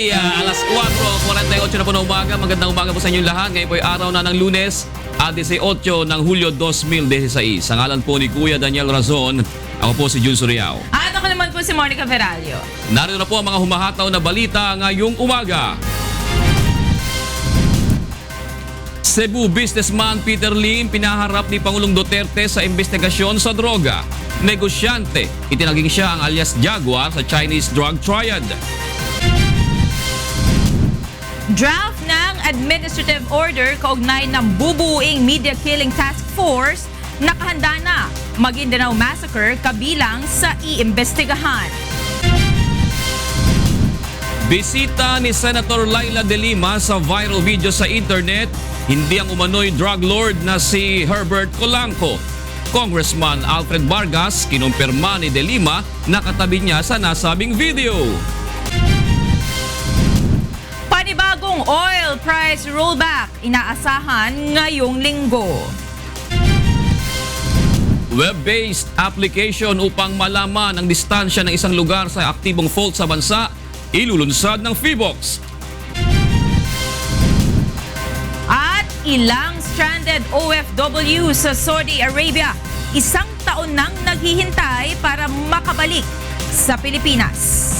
Okay, alas 4:48 na po ng umaga. Magandang umaga po sa inyong lahat. Ngayon po ay araw na ng Lunes, 18 ng Hulyo 2016. Sa ngalan po ni Kuya Daniel Razon, ako po si Jun Suriao. At ako naman po si Monica Ferralio. Narito na po ang mga humahataw na balita ngayong umaga. Cebu businessman Peter Lim pinaharap ni Pangulong Duterte sa investigasyon sa droga. Negosyante, itinaging siya ang alias Jaguar sa Chinese drug triad. Draft ng administrative order kaugnay ng bubuing media killing task force nakahanda na. Maguindanao Massacre kabilang sa iimbestigahan. Bisita ni Senator Laila De Lima sa viral video sa internet, hindi ang umano'y drug lord na si Herbert Colanco. Congressman Alfred Vargas kinumpirma ni De Lima na katabi niya sa nasabing video. Panibagong oil price rollback inaasahan ngayong linggo. Web-based application upang malaman ang distansya ng isang lugar sa aktibong fault sa bansa, ilulunsad ng PHIVOLCS. At ilang stranded OFW sa Saudi Arabia, isang taon nang naghihintay para makabalik sa Pilipinas.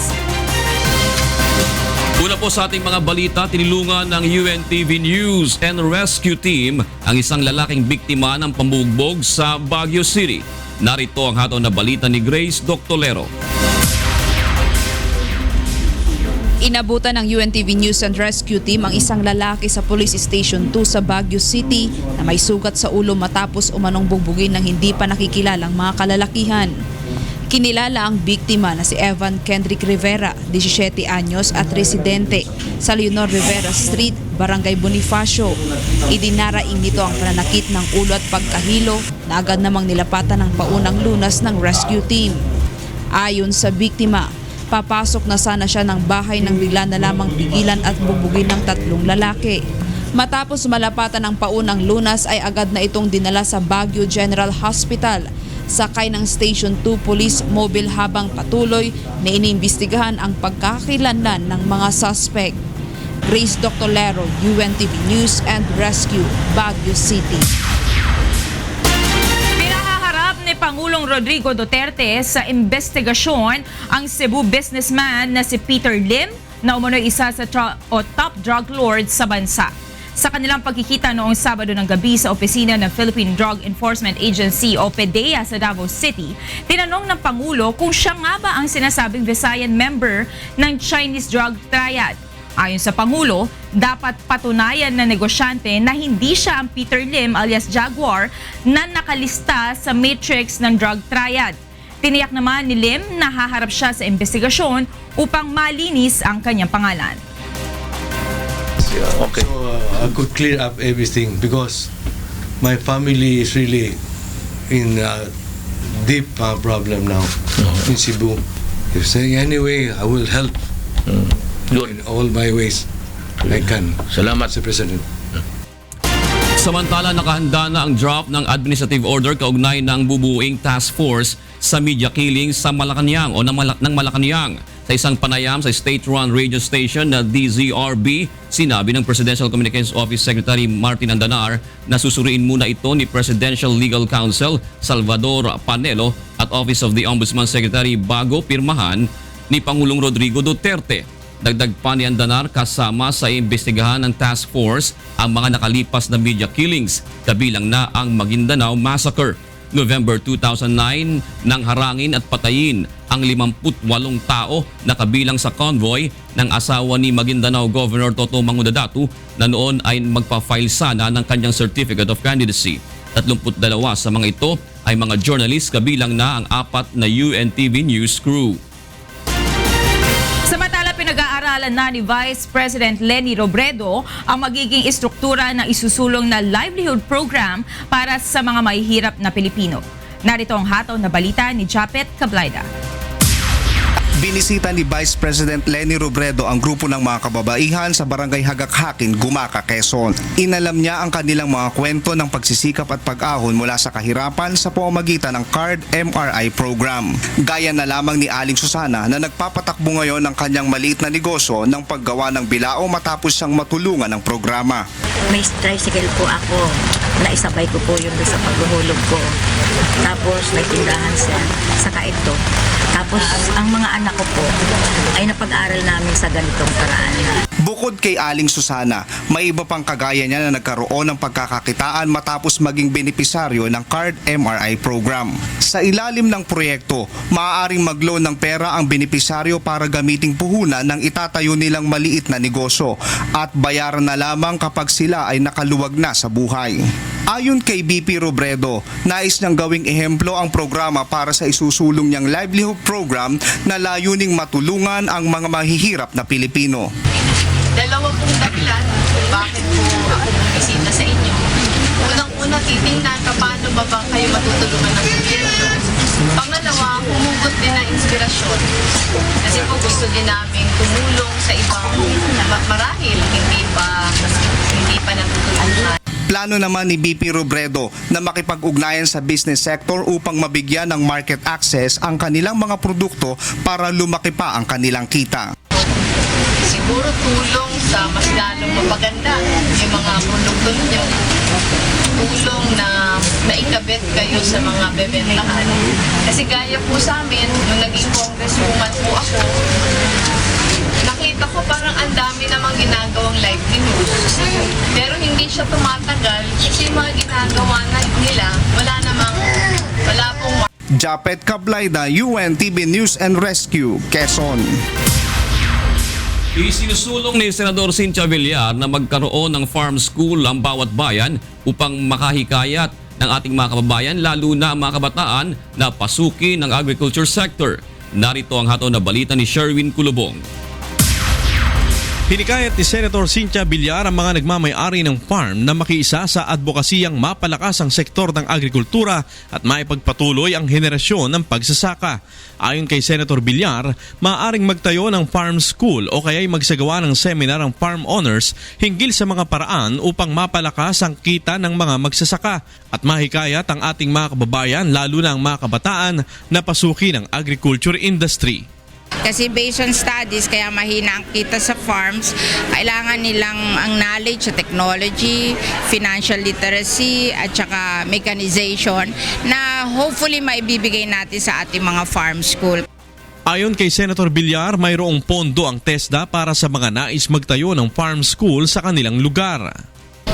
Una po sa ating mga balita, tinulungan ng UNTV News and Rescue Team ang isang lalaking biktima ng pambugbog sa Baguio City. Narito ang hataw na balita ni Grace Doctolero. Inabutan ng UNTV News and Rescue Team ang isang lalaki sa Police Station 2 sa Baguio City na may sugat sa ulo matapos umanong bugbugin ng hindi pa nakikilalang mga kalalakihan. Kinilala ang biktima na si Evan Kendrick Rivera, 17 anyos at residente sa Leonor Rivera Street, Barangay Bonifacio. Idinaraing nito ang pananakit ng ulo at pagkahilo na agad namang nilapatan ng paunang lunas ng rescue team. Ayon sa biktima, papasok na sana siya ng bahay nang bigla na lamang pigilan at bugbugin ng 3 lalaki. Matapos malapatan ng paunang lunas ay agad na itong dinala sa Baguio General Hospital. Sakay ng Station 2 Police Mobile habang patuloy na iniimbestigahan ang pagkakakilanlan ng mga suspect. Grace Doctolero, UNTV News and Rescue, Baguio City. Pinahaharap ni Pangulong Rodrigo Duterte sa investigasyon ang Cebu businessman na si Peter Lim na umano'y isa sa top drug lord sa bansa. Sa kanilang pagkikita noong Sabado ng gabi sa opisina ng Philippine Drug Enforcement Agency o PDEA sa Davao City, tinanong ng Pangulo kung siya nga ba ang sinasabing Visayan member ng Chinese drug triad. Ayon sa Pangulo, dapat patunayan na negosyante na hindi siya ang Peter Lim alias Jaguar na nakalista sa matrix ng drug triad. Tiniyak naman ni Lim na haharap siya sa investigasyon upang malinis ang kanyang pangalan. Okay. So I could clear up everything because my family is really in a deep problem now in Cebu. If say anyway, I will help in all my ways I can. Salamat sa President. Samantala, nakahanda na ang draft ng administrative order kaugnay ng bubuing task force sa media killing sa Malacanang o ng Malacanang. Sa isang panayam sa state-run radio station na DZRB, sinabi ng Presidential Communications Office Secretary Martin Andanar na susuriin muna ito ni Presidential Legal Counsel Salvador Panelo at Office of the Ombudsman Secretary bago pirmahan ni Pangulong Rodrigo Duterte. Dagdag pa ni Andanar, kasama sa imbestigahan ng task force ang mga nakalipas na media killings, kabilang na ang Maguindanao Massacre. November 2009 nang harangin at patayin ang 58 tao na kabilang sa convoy ng asawa ni Maguindanao Governor Toto Mangudadatu na noon ay magpa-file sana ng kanyang Certificate of Candidacy. 32 sa mga ito ay mga journalist, kabilang na ang 4 na UNTV News crew. Samantala, pinag-aaralan na ni Vice President Leni Robredo ang magiging istruktura ng isusulong na livelihood program para sa mga mahihirap na Pilipino. Narito ang hataw na balita ni Japet Cablaida. Binisita ni Vice President Leni Robredo ang grupo ng mga kababaihan sa Barangay Hagakhakin, Gumaca, Quezon. Inalam niya ang kanilang mga kwento ng pagsisikap at pag-ahon mula sa kahirapan sa pamamagitan ng CARD MRI program. Gaya na lamang ni Aling Susana na nagpapatakbo ngayon ng kanyang maliit na negosyo ng paggawa ng bilao matapos siyang matulungan ng programa. May tricycle po ako. Naisabay ko po yun doon sa paghuhulog ko. Tapos may tindahan saka ito. Tapos ang mga anak ko po ay napag-aral namin sa ganitong paraan. Bukod kay Aling Susana, may iba pang kagaya niya na nagkaroon ng pagkakakitaan matapos maging benepisaryo ng CARD MRI program. Sa ilalim ng proyekto, maaaring mag-loan ng pera ang benepisaryo para gamiting puhunan ng itatayo nilang maliit na negosyo at bayaran na lamang kapag sila ay nakaluwag na sa buhay. Ayon kay BP Robredo, nais niyang gawing ehemplo ang programa para sa isusulong niyang livelihood program na layuning matulungan ang mga mahihirap na Pilipino. Dalawa pong dahilan kung bakit po ako bumisita sa inyo. Unang-una, titingnan paano ba kayo matutulungan ng gobyerno. Pangalawa, humugot din ng inspirasyon. Kasi po gusto din namin tumulong sa ibang marahil hindi pa natutulungan. Plano naman ni BP Robredo na makipag-ugnayan sa business sector upang mabigyan ng market access ang kanilang mga produkto para lumaki pa ang kanilang kita. Siguro tulong sa mas lalong mapaganda yung mga produkto ninyo. Tulong na naikabit kayo sa mga bebentahan. Kasi gaya po sa amin, nung naging congresswoman po ako, nakita ko parang ang dami namang ginagawang live news. Pero hindi siya tumatagal kasi yung mga ginagawa nila, wala pong Japet Cablayda, UNTV News and Rescue, Quezon. Isinusulong ni Senador Cynthia Villar na magkaroon ng farm school ang bawat bayan upang makahikayat ng ating mga kababayan, lalo na mga kabataan na pasukin ng agriculture sector. Narito ang hatol na balita ni Sherwin Kulubong. Hinikayat ni Senator Cynthia Villar ang mga nagmamay-ari ng farm na makiisa sa advokasiyang mapalakas ang sektor ng agrikultura at maipagpatuloy ang henerasyon ng pagsasaka. Ayon kay Senator Villar, maaaring magtayo ng farm school o kaya'y magsagawa ng seminar ang farm owners hinggil sa mga paraan upang mapalakas ang kita ng mga magsasaka at mahikayat ang ating mga kababayan, lalo na ang mga kabataan na pasukin ang agriculture industry. Kasi based on studies, kaya mahina ang kita sa farms, kailangan nilang ang knowledge sa technology, financial literacy, at saka mechanization na hopefully maibibigay natin sa ating mga farm school. Ayon kay Senator Villar, mayroong pondo ang TESDA para sa mga nais magtayo ng farm school sa kanilang lugar.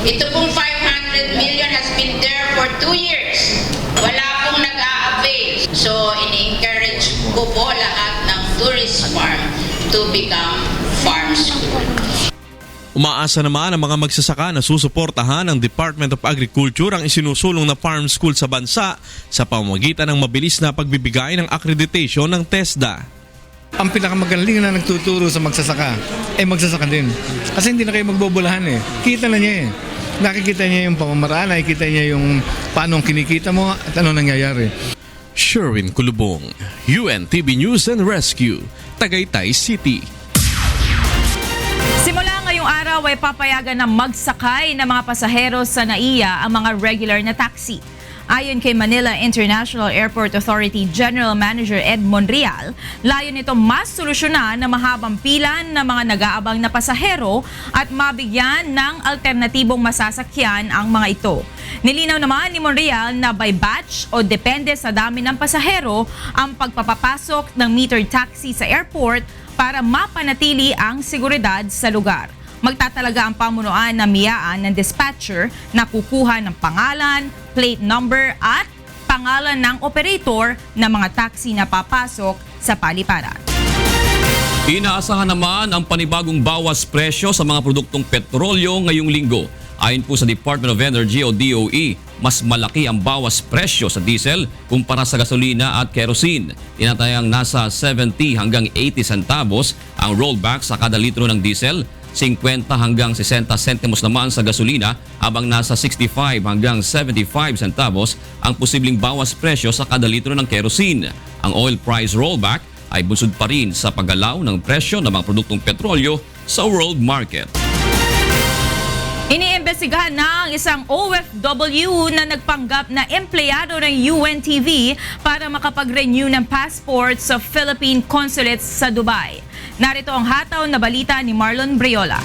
Ito pong 500 million has been there for 2 years. Wala pong nag-a-avail. So, in-encourage ko po lahat ng tourist farm to become farm school. Umaasa naman ang mga magsasaka na susuportahan ng Department of Agriculture ang isinusulong na farm school sa bansa sa pamamagitan ng mabilis na pagbibigay ng accreditation ng TESDA. Ang pinakamagaling na nagtuturo sa magsasaka ay magsasaka din. Kasi hindi na kayo magbobolahan eh. Kita na niya eh. Nakikita niya yung pamamaraan, nakikita niya yung paano kinikita mo at ano nangyayari. Sherwin Kulubong, UNTV News and Rescue, Tagaytay City. Simula ngayong araw ay papayagan na magsakay ng mga pasahero sa NAIA ang mga regular na taxi. Ayon kay Manila International Airport Authority General Manager Ed Monreal, layo nito mas solusyonan na mahabang pila ng mga nag-aabang na pasahero at mabigyan ng alternatibong masasakyan ang mga ito. Nilinaw naman ni Monreal na by batch o depende sa dami ng pasahero ang pagpapapasok ng metered taxi sa airport para mapanatili ang seguridad sa lugar. Magtatalaga ang pamunuan na miyaan ng dispatcher na kukuha ng pangalan, plate number at pangalan ng operator ng mga taxi na papasok sa paliparan. Inaasahan naman ang panibagong bawas presyo sa mga produktong petrolyo ngayong linggo. Ayon po sa Department of Energy o DOE, mas malaki ang bawas presyo sa diesel kumpara sa gasolina at kerosene. Tinatayang nasa 70 hanggang 80 centavos ang rollback sa kada litro ng diesel, 50 hanggang 60 sentimos naman sa gasolina, habang nasa 65 hanggang 75 centavos ang posibleng bawas presyo sa kada litro ng kerosene. Ang oil price rollback ay busod pa rin sa paggalaw ng presyo ng mga produktong petrolyo sa world market. Iniimbestigahan ng isang OFW na nagpanggap na empleyado ng UNTV para makapag-renew ng passport sa Philippine Consulate sa Dubai. Narito ang hataw na balita ni Marlon Briola.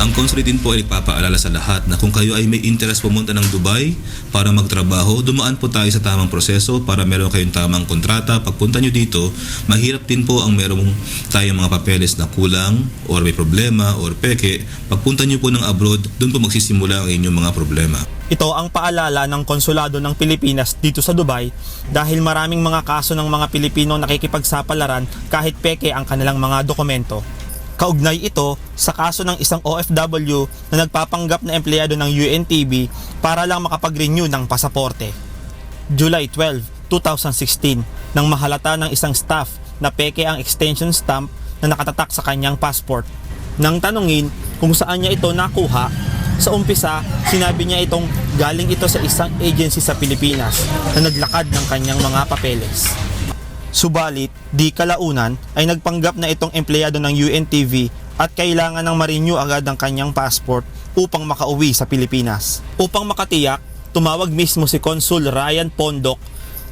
Ang consulate din po ay nagpapaalala sa lahat na kung kayo ay may interest pumunta ng Dubai para magtrabaho, dumaan po tayo sa tamang proseso para meron kayong tamang kontrata. Pagpunta nyo dito, mahirap din po ang meron tayong mga papeles na kulang or may problema or peke. Pagpunta nyo po ng abroad, doon po magsisimula ang inyong mga problema. Ito ang paalala ng Konsulado ng Pilipinas dito sa Dubai dahil maraming mga kaso ng mga Pilipino nakikipagsapalaran kahit peke ang kanilang mga dokumento. Kaugnay ito sa kaso ng isang OFW na nagpapanggap na empleyado ng UNTV para lang makapag-renew ng pasaporte. July 12, 2016, nang mahalata ng isang staff na peke ang extension stamp na nakatatak sa kanyang passport. Nang tanungin kung saan niya ito nakuha, sa umpisa sinabi niya itong galing ito sa isang agency sa Pilipinas na naglakad ng kanyang mga papeles. Subalit, di kalaunan ay nagpanggap na itong empleyado ng UNTV at kailangan ng ma-renew agad ang kanyang passport upang makauwi sa Pilipinas. Upang makatiyak, tumawag mismo si Consul Ryan Pondok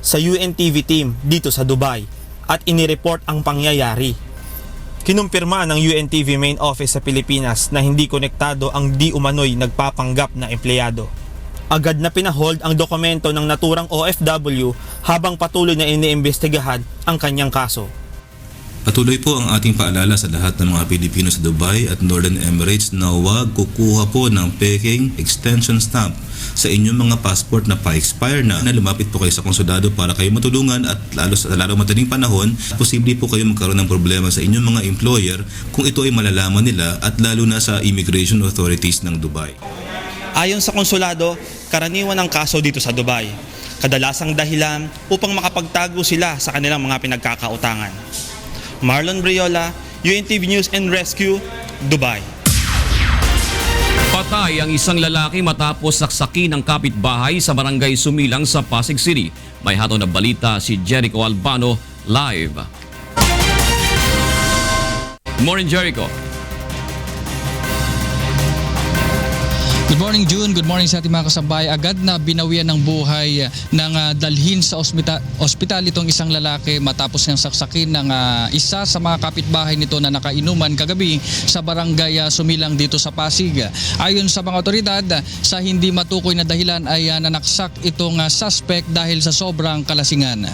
sa UNTV team dito sa Dubai at inireport ang pangyayari. Kinumpirma ng UNTV main office sa Pilipinas na hindi konektado ang di umano'y nagpapanggap na empleyado. Agad na pinahold ang dokumento ng naturang OFW habang patuloy na iniimbestigahan ang kanyang kaso. Patuloy po ang ating paalala sa lahat ng mga Pilipino sa Dubai at Northern Emirates na huwag kukuha po ng peking extension stamp sa inyong mga passport na pa-expire na lumapit po kayo sa konsulado para kayo matulungan at lalo madaling panahon, posible po kayo magkaroon ng problema sa inyong mga employer kung ito ay malalaman nila at lalo na sa immigration authorities ng Dubai. Ayon sa konsulado, karaniwan ang kaso dito sa Dubai. Kadalasang dahilan upang makapagtago sila sa kanilang mga pinagkakautangan. Marlon Briola, UNTV News and Rescue, Dubai. Patay ang isang lalaki matapos saksakin ng kapitbahay sa barangay Sumilang sa Pasig City. May hataw na balita si Jericho Albano live. Morning, Jericho. Good morning, June. Good morning sa ating mga kasabay. Agad na binawian ng buhay ng dalhin sa ospital itong isang lalaki matapos niyang saksakin ng isa sa mga kapitbahay nito na nakainuman kagabi sa barangay Sumilang dito sa Pasig. Ayon sa mga otoridad, sa hindi matukoy na dahilan ay nanaksak itong suspect dahil sa sobrang kalasingan.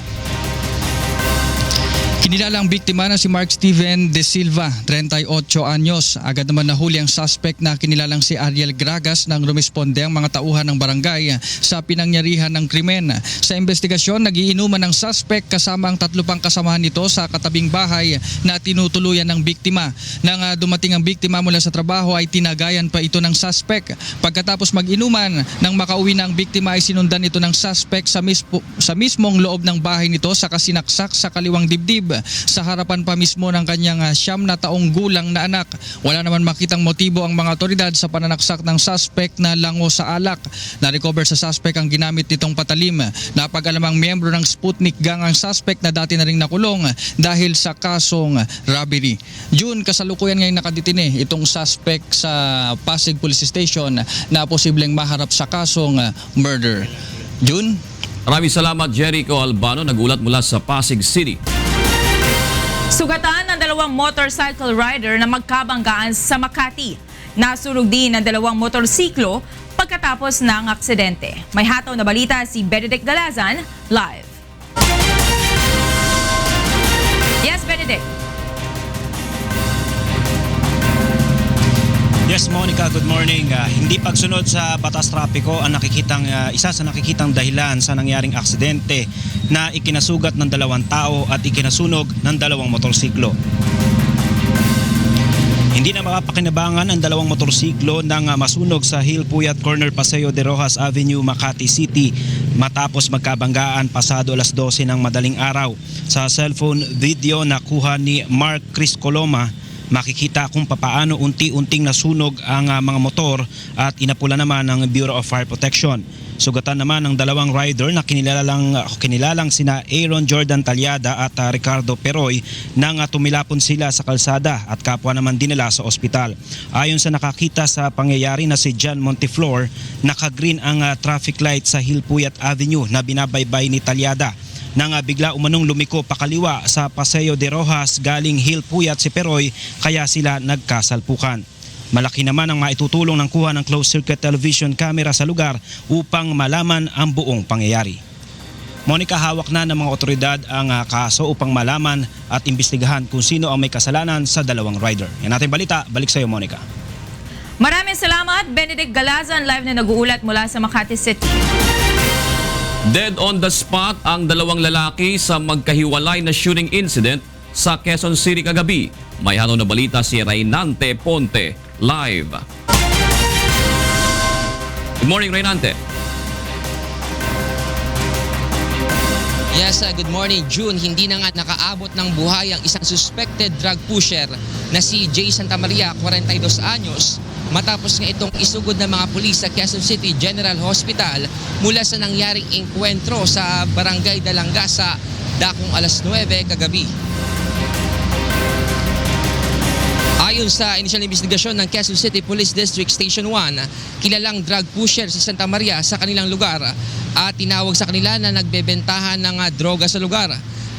Kinilalang biktima na si Mark Steven De Silva, 38 anyos. Agad naman nahuli ang suspect na kinilalang si Ariel Gragas nang rumisponde ang mga tauhan ng barangay sa pinangyarihan ng krimen. Sa investigasyon, nagiinuman ng suspect kasama ang 3 pang kasamahan nito sa katabing bahay na tinutuluyan ng biktima. Nang dumating ang biktima mula sa trabaho ay tinagayan pa ito ng suspect. Pagkatapos mag-inuman, nang makauwi na ang biktima ay sinundan ito ng suspect sa mismong loob ng bahay nito sa kasinaksak sa kaliwang dibdib. Sa harapan pa mismo ng kanyang 9 na taong gulang na anak. Wala naman makitang motibo ang mga otoridad sa pananaksak ng suspect na lango sa alak. Na-recover sa suspect ang ginamit nitong patalim. Napag-alamang miyembro ng Sputnik Gang ang suspect na dati na ring nakulong dahil sa kasong robbery. June, kasalukuyan ngayon nakadetine itong suspect sa Pasig Police Station na posibleng maharap sa kasong murder. June? Maraming salamat, Jericho Albano. Nagulat mula sa Pasig City. Sugatan ng 2 motorcycle rider na magkabanggaan sa Makati. Nasunog din ng 2 motorsiklo pagkatapos ng aksidente. May hataw na balita si Benedict Galazan live. Yes, Benedict. Yes, Monica, good morning. Hindi pagsunod sa batas trapiko ang isa sa nakikitang dahilan sa nangyaring aksidente na ikinasugat ng 2 tao at ikinasunog ng 2 motorsiklo. Hindi na makapakinabangan ang 2 motorsiklo nang masunog sa Hill Puyat Corner Paseo de Rojas Avenue, Makati City matapos magkabanggaan pasado alas 12 ng madaling araw. Sa cellphone video na kuha ni Mark Chris Coloma, makikita kung papaano unti-unting nasunog ang mga motor at inapula naman ng Bureau of Fire Protection. Sugatan naman ng dalawang rider na kinilalang sina Aaron Jordan Talyada at Ricardo Peroy nang tumilapon sila sa kalsada at kapwa naman dinala sa ospital. Ayon sa nakakita sa pangyayari na si John Monteflor, naka-green ang traffic light sa Hilpuyat Avenue na binabaybay ni Talyada. Nang bigla umanong lumiko pakaliwa sa Paseo de Rojas galing Hilpuyat si Peroy, kaya sila nagkasalpukan. Malaki naman ang maitutulong ng kuha ng closed-circuit television camera sa lugar upang malaman ang buong pangyayari. Monica, hawak na ng mga otoridad ang kaso upang malaman at imbestigahan kung sino ang may kasalanan sa dalawang rider. Yan natin balita, balik sa iyo Monica. Maraming salamat, Benedict Galazan, live na nag-uulat mula sa Makati City. Dead on the spot ang dalawang lalaki sa magkahiwalay na shooting incident sa Quezon City kagabi. May halo na balita si Reynante Ponte, live. Good morning, Reynante. Yes, good morning, June. Hindi na nga nakaabot ng buhay ang isang suspected drug pusher na si Jay Santamaria, 42 anyos, matapos nga itong isugod ng mga pulis sa Quezon City General Hospital mula sa nangyaring engkwentro sa Barangay Dalanga sa dakong alas 9 kagabi. Ayon sa inisyal investigasyon ng Quezon City Police District Station 1, kilalang drug pusher si Santamaria sa kanilang lugar at tinawag sa kanila na nagbebentahan ng droga sa lugar.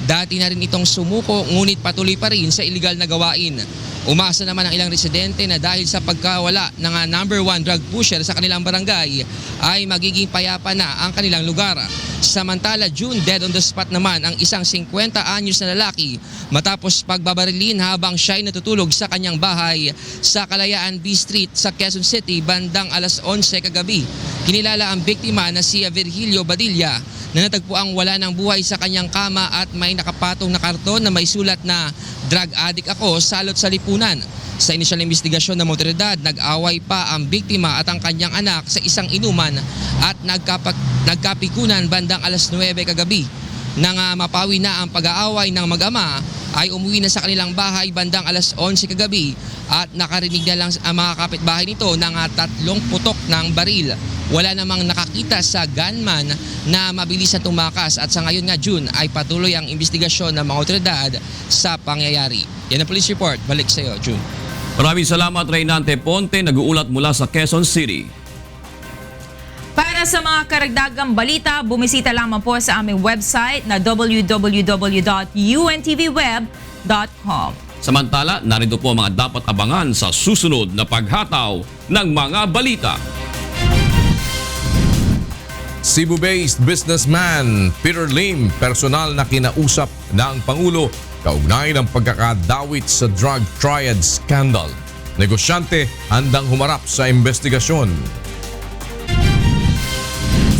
Dati na rin itong sumuko ngunit patuloy pa rin sa iligal na gawain. Umasa naman ang ilang residente na dahil sa pagkawala ng number 1 drug pusher sa kanilang barangay ay magiging payapa na ang kanilang lugar. Samantala, June, dead on the spot naman ang isang 50 anyos na lalaki matapos pagbabarilin habang siya'y natutulog sa kanyang bahay sa Kalayaan B Street sa Quezon City bandang alas 11 kagabi. Kinilala ang biktima na si Virgilio Badilla na natagpuang wala ng buhay sa kanyang kama at may nakapatong na karton na may sulat na drug addict ako, salot sa lipunan. Sa inisyal investigasyon ng otoridad, nag-away pa ang biktima at ang kanyang anak sa isang inuman at nagkapikunan bandang alas 9 kagabi. Nang mapawi na ang pag-aaway ng mag-ama, ay umuwi na sa kanilang bahay bandang alas 11 kagabi at nakarinig na lang ang mga kapitbahay nito ng 3 putok ng baril. Wala namang nakakita sa gunman na mabilis na tumakas at sa ngayon nga June ay patuloy ang investigasyon ng mga otoridad sa pangyayari. Yan ang police report. Balik sa iyo, June. Maraming salamat, Reynante Ponte, nag-uulat mula sa Quezon City. Para sa mga karagdagang balita, bumisita lamang po sa aming website na www.untvweb.com. Samantala, narito po ang mga dapat abangan sa susunod na paghataw ng mga balita. Cebu-based businessman Peter Lim, personal na kinausap ng Pangulo kaugnay ng pagkakadawit sa drug triad scandal. Negosyante handang humarap sa investigasyon.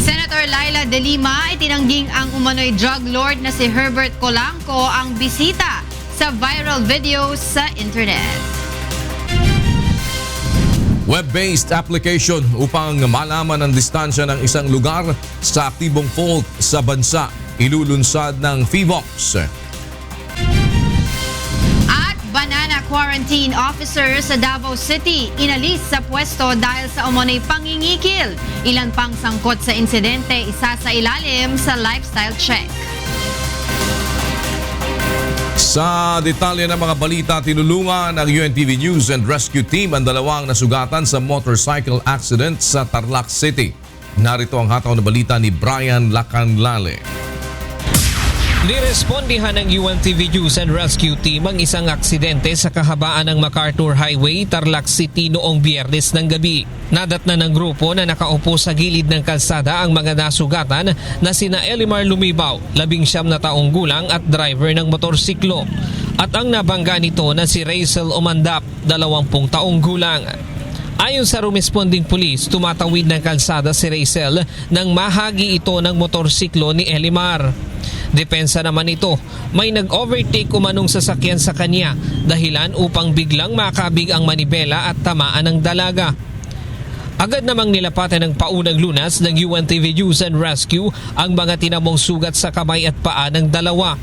Senator Laila De Lima itinangging ang umano'y drug lord na si Herbert Colanco ang bisita sa viral videos sa internet. Web-based application upang malaman ang distansya ng isang lugar sa aktibong fault sa bansa, ilulunsad ng PHIVOX. At banana quarantine officer sa Davao City inalis sa pwesto dahil sa umano'y pangingikil. Ilan pang sangkot sa insidente, isa sa ilalim sa lifestyle check. Sa detalye ng mga balita, tinulungan ng UNTV News and Rescue Team ang dalawang nasugatan sa motorcycle accident sa Tarlac City. Narito ang hataw na balita ni Brian Lacanlale. Nirespondihan ng UNTV News and Rescue Team ang isang aksidente sa kahabaan ng MacArthur Highway, Tarlac City noong Biyernes ng gabi. Nadatnan ng grupo na nakaupo sa gilid ng kalsada ang mga nasugatan na sina Elimar Lumibaw, 19 na taong gulang at driver ng motorsiklo. At ang nabangga nito na si Rachel Omandap, 20 taong gulang. Ayon sa rumesponding pulis, tumatawid ng kalsada si Rachel nang mahagi ito ng motorsiklo ni Elimar. Depensa naman ito, may nag-overtake umanong sasakyan sa kanya dahilan upang biglang makabig ang manibela at tamaan ng dalaga. Agad namang nilapatan ng paunang lunas ng UNTV News and Rescue ang mga tinamong sugat sa kamay at paa ng dalawa.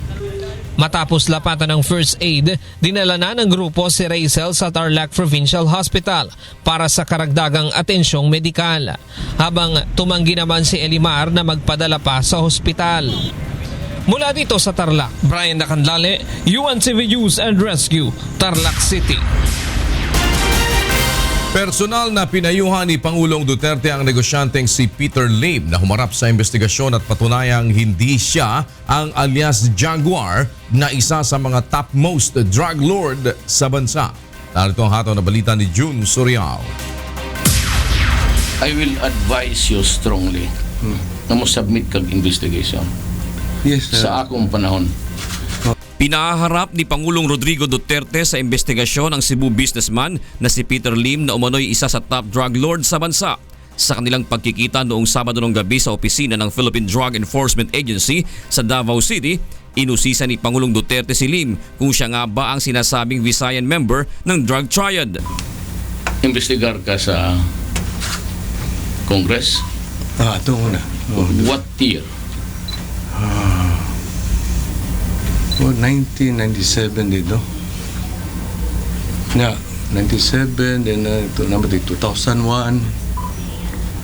Matapos lapatan ng first aid, dinala na ng grupo si Raizel sa Tarlac Provincial Hospital para sa karagdagang atensyong medikal. Habang tumanggi naman si Elimar na magpadala pa sa hospital. Mula dito sa Tarlac, Brian Nacanlale, UNTV News and Rescue, Tarlac City. Personal na pinayuhan ni Pangulong Duterte ang negosyanteng si Peter Lim na humarap sa investigasyon at patunayang hindi siya ang alias Jaguar na isa sa mga topmost drug lord sa bansa. Narito ang hataw na balita ni June Suriao. I will advise you strongly na mo submit kag investigation. Yes, sa akong panahon. Pinaharap ni Pangulong Rodrigo Duterte sa investigasyon ang Cebu businessman na si Peter Lim na umano'y isa sa top drug lord sa bansa. Sa kanilang pagkikita noong Sabado ng gabi sa opisina ng Philippine Drug Enforcement Agency sa Davao City, inusisa ni Pangulong Duterte si Lim kung siya nga ba ang sinasabing Visayan member ng drug triad. Investigar ka sa Congress? Ito muna. What year? 1997 dito. Yeah, 97, then 2001.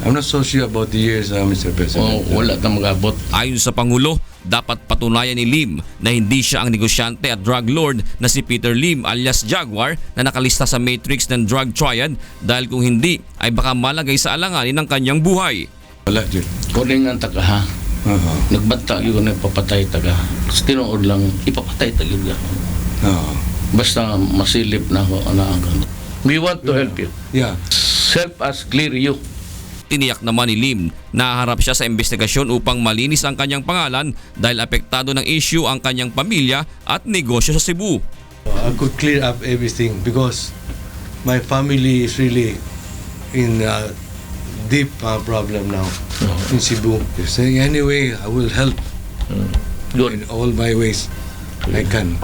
I'm not so sure about the years, Mr. President. Wala ka mag-abot. Ayon sa Pangulo, dapat patunayan ni Lim na hindi siya ang negosyante at drug lord na si Peter Lim alias Jaguar na nakalista sa matrix ng drug triad dahil kung hindi ay baka malagay sa alanganin ng kanyang buhay. Wala, Jun. Kuning ang taga ha. Nagbanta yun na ipapatay taga. Kasi tinuod lang, ipapatay taga yun. Basta masilip na ako. We want to help you. Yeah. Help us clear you. Tiniyak naman ni Lim na harap siya sa investigasyon upang malinis ang kanyang pangalan dahil apektado ng issue ang kanyang pamilya at negosyo sa Cebu. I could clear up everything because my family is really in deep problem now in Cebu. If saying anyway, I will help in all my ways I can.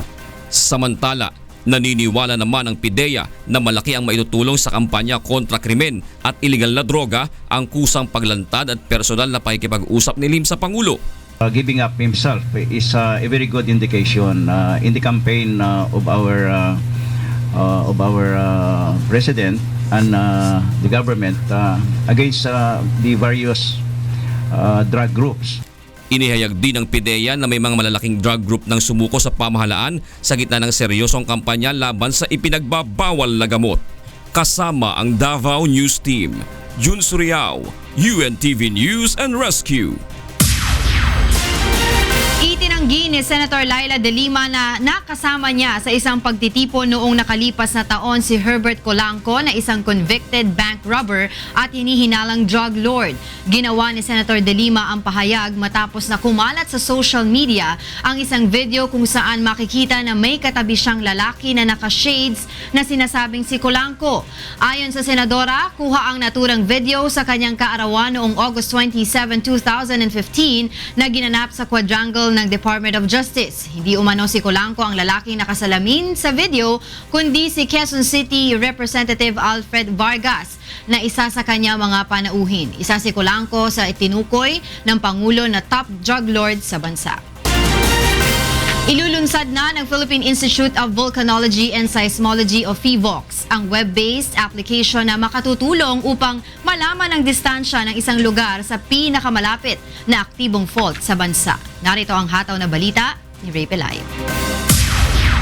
Samantala, naniniwala naman ang PIDEA na malaki ang maitutulong sa kampanya kontra krimen at iligal na droga ang kusang paglantad at personal na pakikipag-usap ni Lim sa Pangulo. Giving up himself is a very good indication in the campaign of our president and the government against the various drug groups. Inihayag din ng PIDEA na may mga malalaking drug group ng sumuko sa pamahalaan sa gitna ng seryosong kampanya laban sa ipinagbabawal na gamot. Kasama ang Davao News Team, Jun Suriao, UNTV News and Rescue. Itinanggi ni Senator Laila De Lima na nakasama niya sa isang pagtitipon noong nakalipas na taon si Herbert Colanco na isang convicted bank robber at hinihinalang drug lord. Ginawa ni Senator De Lima ang pahayag matapos na kumalat sa social media ang isang video kung saan makikita na may katabi siyang lalaki na naka-shades na sinasabing si Colanco. Ayon sa senadora, kuha ang naturang video sa kanyang kaarawan noong August 27, 2015 na ginanap sa Quadrangle ng Department of Justice. Hindi umano si Colanco ang lalaking nakasalamin sa video, kundi si Quezon City Representative Alfred Vargas na isa sa kanya mga panauhin. Isa si Colanco sa itinukoy ng Pangulo na top drug lord sa bansa. Ilulunsad na ng Philippine Institute of Volcanology and Seismology o PHIVOLCS ang web-based application na makatutulong upang malaman ang distansya ng isang lugar sa pinakamalapit na aktibong fault sa bansa. Narito ang hataw na balita ni Ray Pelayo.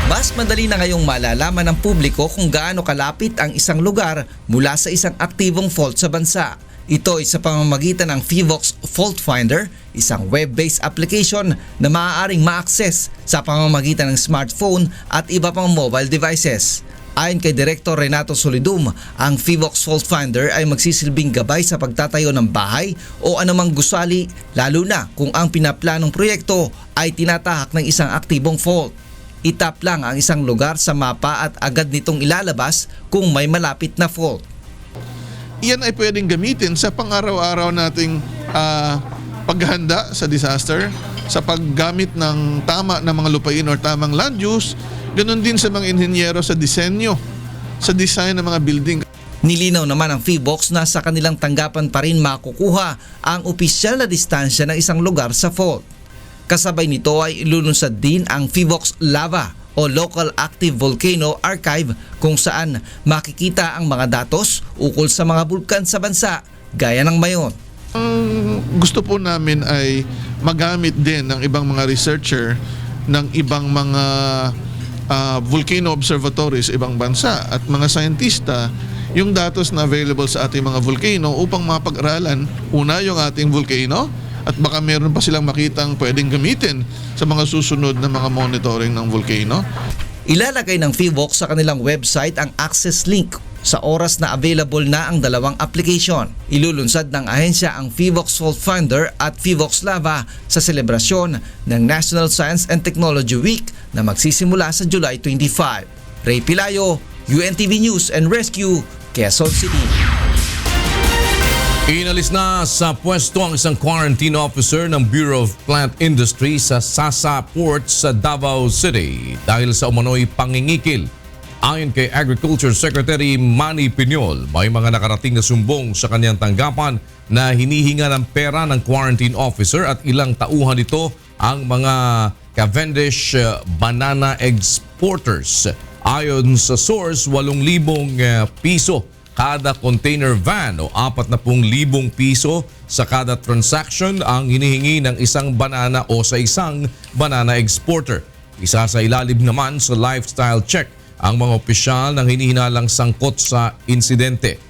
Mas madali na ngayong malalaman ng publiko kung gaano kalapit ang isang lugar mula sa isang aktibong fault sa bansa. Ito ay sa pamamagitan ng PHIVOLCS Fault Finder, isang web-based application na maaaring ma-access sa pamamagitan ng smartphone at iba pang mobile devices. Ayon kay Director Renato Solidum, ang PHIVOLCS Fault Finder ay magsisilbing gabay sa pagtatayo ng bahay o anumang gusali, lalo na kung ang pinaplanong proyekto ay tinatahak ng isang aktibong fault. Itap lang ang isang lugar sa mapa at agad nitong ilalabas kung may malapit na fault. Iyan ay pwedeng gamitin sa pang-araw-araw nating paghahanda sa disaster, sa paggamit ng tama na mga lupain or tamang land use, ganun din sa mga inhenyero sa disenyo, sa design ng mga building. Nilinaw naman ang PHIVOLCS na sa kanilang tanggapan pa rin makukuha ang opisyal na distansya ng isang lugar sa fault. Kasabay nito ay ilulunsad din ang PHIVOLCS Lava o Local Active Volcano Archive kung saan makikita ang mga datos ukol sa mga bulkan sa bansa gaya ng Mayon. Ang gusto po namin ay magamit din ng ibang mga researcher ng ibang mga volcano observatories ibang bansa at mga scientista yung datos na available sa ating mga volcano upang mapag-aralan una yung ating volcano at baka meron pa silang makitang pwedeng gamitin sa mga susunod na mga monitoring ng volcano. Ilalagay ng PHIVOLCS sa kanilang website ang access link sa oras na available na ang dalawang application. Ilulunsad ng ahensya ang PHIVOLCS Fault Finder at PHIVOLCS Lava sa selebrasyon ng National Science and Technology Week na magsisimula sa July 25. Ray Pilayo, UNTV News and Rescue, Quezon City. Inalis na sa pwesto ang isang quarantine officer ng Bureau of Plant Industry sa Sasa Port sa Davao City dahil sa umano'y pangingikil. Ayon kay Agriculture Secretary Manny Piñol, may mga nakarating na sumbong sa kanyang tanggapan na hinihinga ng pera ng quarantine officer at ilang tauhan nito ang mga Cavendish banana exporters. Ayon sa source, 8,000 piso kada container van o 40,000 piso sa kada transaction ang hinihingi ng isang banana o sa isang banana exporter. Isa sa ilalim naman sa lifestyle check ang mga opisyal ng hinihinalang sangkot sa insidente.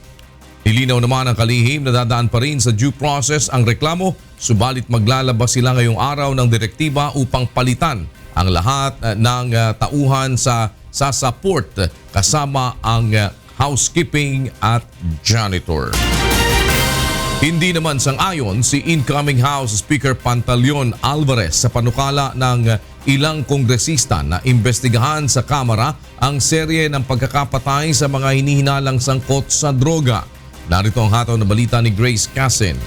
Nilinaw naman ang kalihim na dadaan pa rin sa due process ang reklamo, subalit maglalabas sila ngayong araw ng direktiba upang palitan ang lahat ng tauhan sa Sasa Port kasama ang housekeeping at janitor. Hindi naman sang-ayon si incoming House Speaker Pantaleon Alvarez sa panukala ng ilang kongresista na imbestigahan sa Kamara ang serye ng pagkakapatay sa mga hinihinalang sangkot sa droga. Narito ang hataw na balita ni Grace Casin.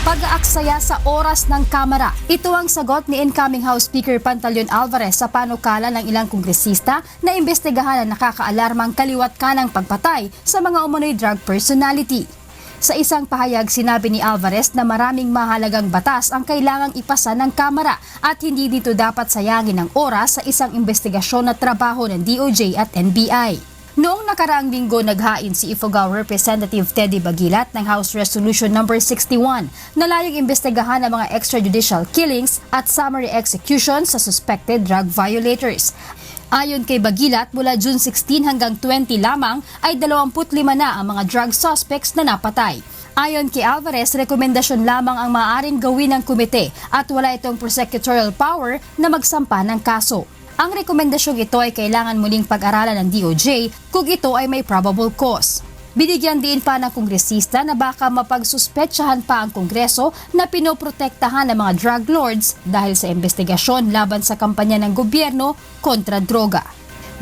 Pag-aaksaya sa oras ng Kamara. Ito ang sagot ni incoming House Speaker Pantaleon Alvarez sa panukala ng ilang kongresista na imbestigahan ang nakakaalarmang kaliwat kanang pagpatay sa mga umano'y drug personality. Sa isang pahayag, sinabi ni Alvarez na maraming mahalagang batas ang kailangang ipasa ng Kamara at hindi dito dapat sayangin ang oras sa isang investigasyon na trabaho ng DOJ at NBI. Noong nakaraang linggo, naghain si Ifugao Representative Teddy Bagilat ng House Resolution No. 61 na layong imbestigahan ang mga extrajudicial killings at summary execution sa suspected drug violators. Ayon kay Bagilat, mula June 16 hanggang 20 lamang ay 25 na ang mga drug suspects na napatay. Ayon kay Alvarez, rekomendasyon lamang ang maaaring gawin ng komite at wala itong prosecutorial power na magsampa ng kaso. Ang rekomendasyong ito ay kailangan muling pag-aralan ng DOJ kung ito ay may probable cause. Binigyan din pa ng kongresista na baka mapagsuspetsahan pa ang Kongreso na pinoprotektahan ng mga drug lords dahil sa investigasyon laban sa kampanya ng gobyerno kontra droga.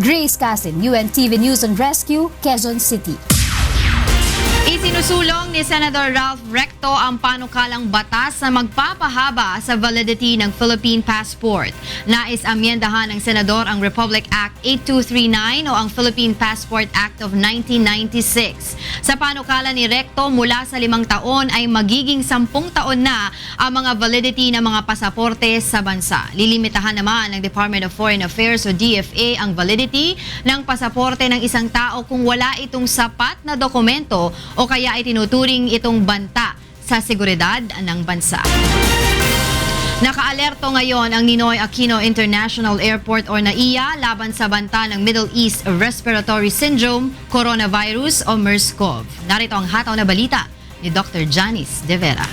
Grace Casin, UNTV News and Rescue, Quezon City. Isinusulong ni Senator Ralph Recto ang panukalang batas na magpapahaba sa validity ng Philippine passport. Nais amyendahan ng Senador ang Republic Act 8239 o ang Philippine Passport Act of 1996. Sa panukala ni Recto, mula sa 5 taon ay magiging 10 taon na ang mga validity ng mga pasaporte sa bansa. Lilimitahan naman ng Department of Foreign Affairs o DFA ang validity ng pasaporte ng isang tao kung wala itong sapat na dokumento o kaya ay tinuturing itong banta sa seguridad ng bansa. Nakaalerto ngayon ang Ninoy Aquino International Airport o NAIA laban sa banta ng Middle East Respiratory Syndrome, Coronavirus o MERS-CoV. Narito ang hataw na balita ni Dr. Janice De Vera.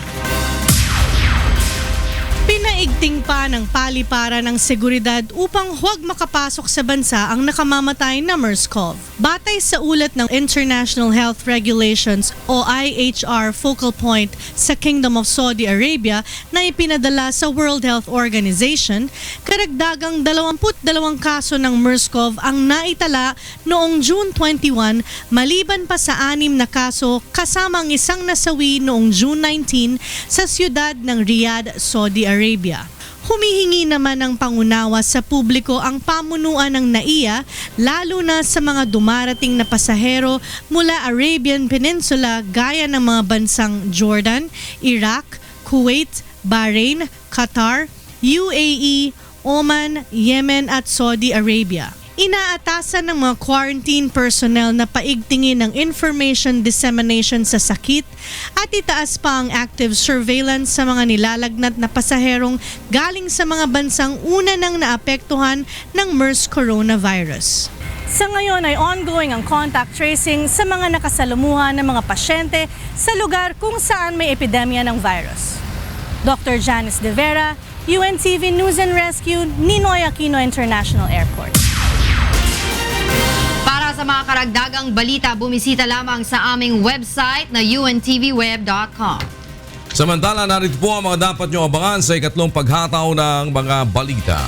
Pinaigting pa ng palipara ng seguridad upang huwag makapasok sa bansa ang nakamamatay na MERS-CoV. Batay sa ulat ng International Health Regulations o IHR focal point sa Kingdom of Saudi Arabia na ipinadala sa World Health Organization, karagdagang 22 kaso ng MERS-CoV ang naitala noong June 21 maliban pa sa 6 na kaso kasama ang isang nasawi noong June 19 sa siyudad ng Riyadh, Saudi Arabia. Humihingi naman ng pangunawa sa publiko ang pamunuan ng NAIA lalo na sa mga dumarating na pasahero mula Arabian Peninsula gaya ng mga bansang Jordan, Iraq, Kuwait, Bahrain, Qatar, UAE, Oman, Yemen at Saudi Arabia. Inaatasan ng mga quarantine personnel na paigtingin ang information dissemination sa sakit at itaas pa ang active surveillance sa mga nilalagnat na pasaherong galing sa mga bansang una nang naapektuhan ng MERS coronavirus. Sa ngayon ay ongoing ang contact tracing sa mga nakasalumuhan ng mga pasyente sa lugar kung saan may epidemya ng virus. Dr. Janice De Vera, UNTV News and Rescue, Ninoy Aquino International Airport. Para sa mga karagdagang balita, bumisita lamang sa aming website na untvweb.com. Samantala, narito po ang mga dapat nyo abangan sa ikatlong paghataw ng mga balita.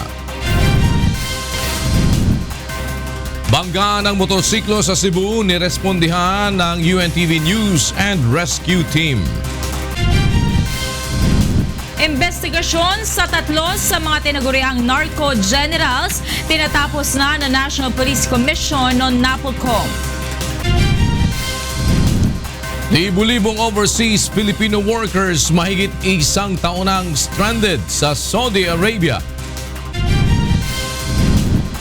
Bangga ng motorsiklo sa Cebu, nirespondihan ng UNTV News and Rescue Team. Investigasyon sa 3 sa mga tinaguriang narco generals tinatapos na ng National Police Commission o NAPOLCOM. Libu-libong overseas Filipino workers mahigit 1 taon nang stranded sa Saudi Arabia.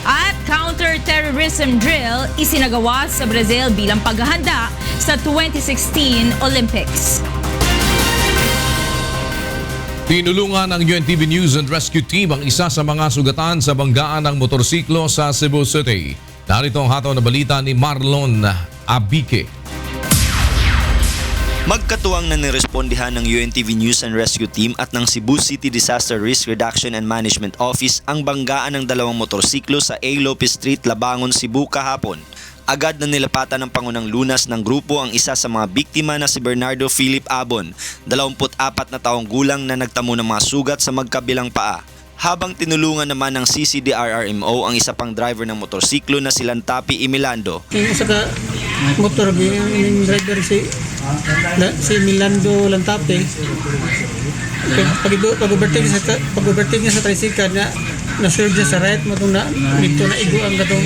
At counter-terrorism drill isinagawa sa Brazil bilang paghahanda sa 2016 Olympics. Tinulungan ng UNTV News and Rescue Team ang isa sa mga sugatan sa banggaan ng motorsiklo sa Cebu City. Narito ang hataw na balita ni Marlon Abique. Magkatuwang na nirespondihan ng UNTV News and Rescue Team at ng Cebu City Disaster Risk Reduction and Management Office ang banggaan ng 2 motorsiklo sa A. Lopez Street, Labangon, Cebu kahapon. Agad na nilapatan ng Pangunang Lunas ng grupo ang isa sa mga biktima na si Bernardo Philip Abon, 24 na taong gulang na nagtamo ng mga sugat sa magkabilang paa. Habang tinulungan naman ng CCDRRMO ang isa pang driver ng motorsiklo na si Lantapi Emilando. Sa motor yung driver si Milando Lantapi. Pag-overtake niya sa tricycle na serve niya sa right mo na dito na igo ang gatong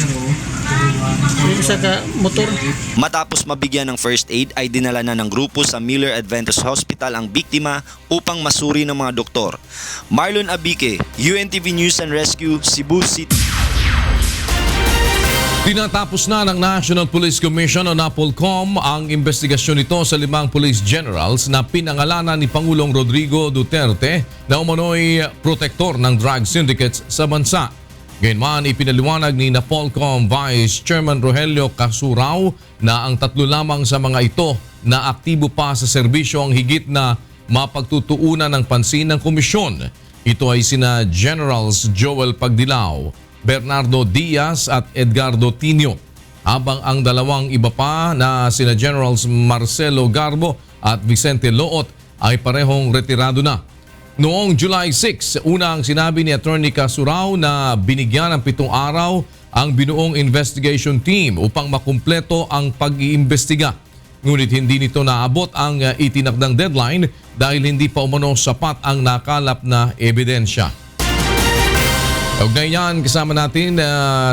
sa motor. Matapos mabigyan ng first aid ay dinala na ng grupo sa Miller Adventist Hospital ang biktima upang masuri ng mga doktor. Marlon Abique, UNTV News and Rescue, Cebu City. Tinatapos na ng National Police Commission o NAPOLCOM ang investigasyon nito sa 5 police generals na pinangalanan ni Pangulong Rodrigo Duterte na umano'y protektor ng drug syndicates sa bansa. Gayunman, ipinaliwanag ni NAPOLCOM Vice Chairman Rogelio Casurao na ang 3 lamang sa mga ito na aktibo pa sa serbisyo ang higit na mapagtutuunan ng pansin ng komisyon. Ito ay sina Generals Joel Pagdilao, Bernardo Diaz at Edgardo Tinio, habang ang 2 iba pa na sina Generals Marcelo Garbo at Vicente Loot ay parehong retirado na. Noong July 6, unang sinabi ni Attorney Casurao na binigyan ng 7 araw ang binuong investigation team upang makumpleto ang pag-iimbestiga. Ngunit hindi nito naabot ang itinakdang deadline dahil hindi pa umano sapat ang nakalap na ebidensya. Kaugnay yan, kasama natin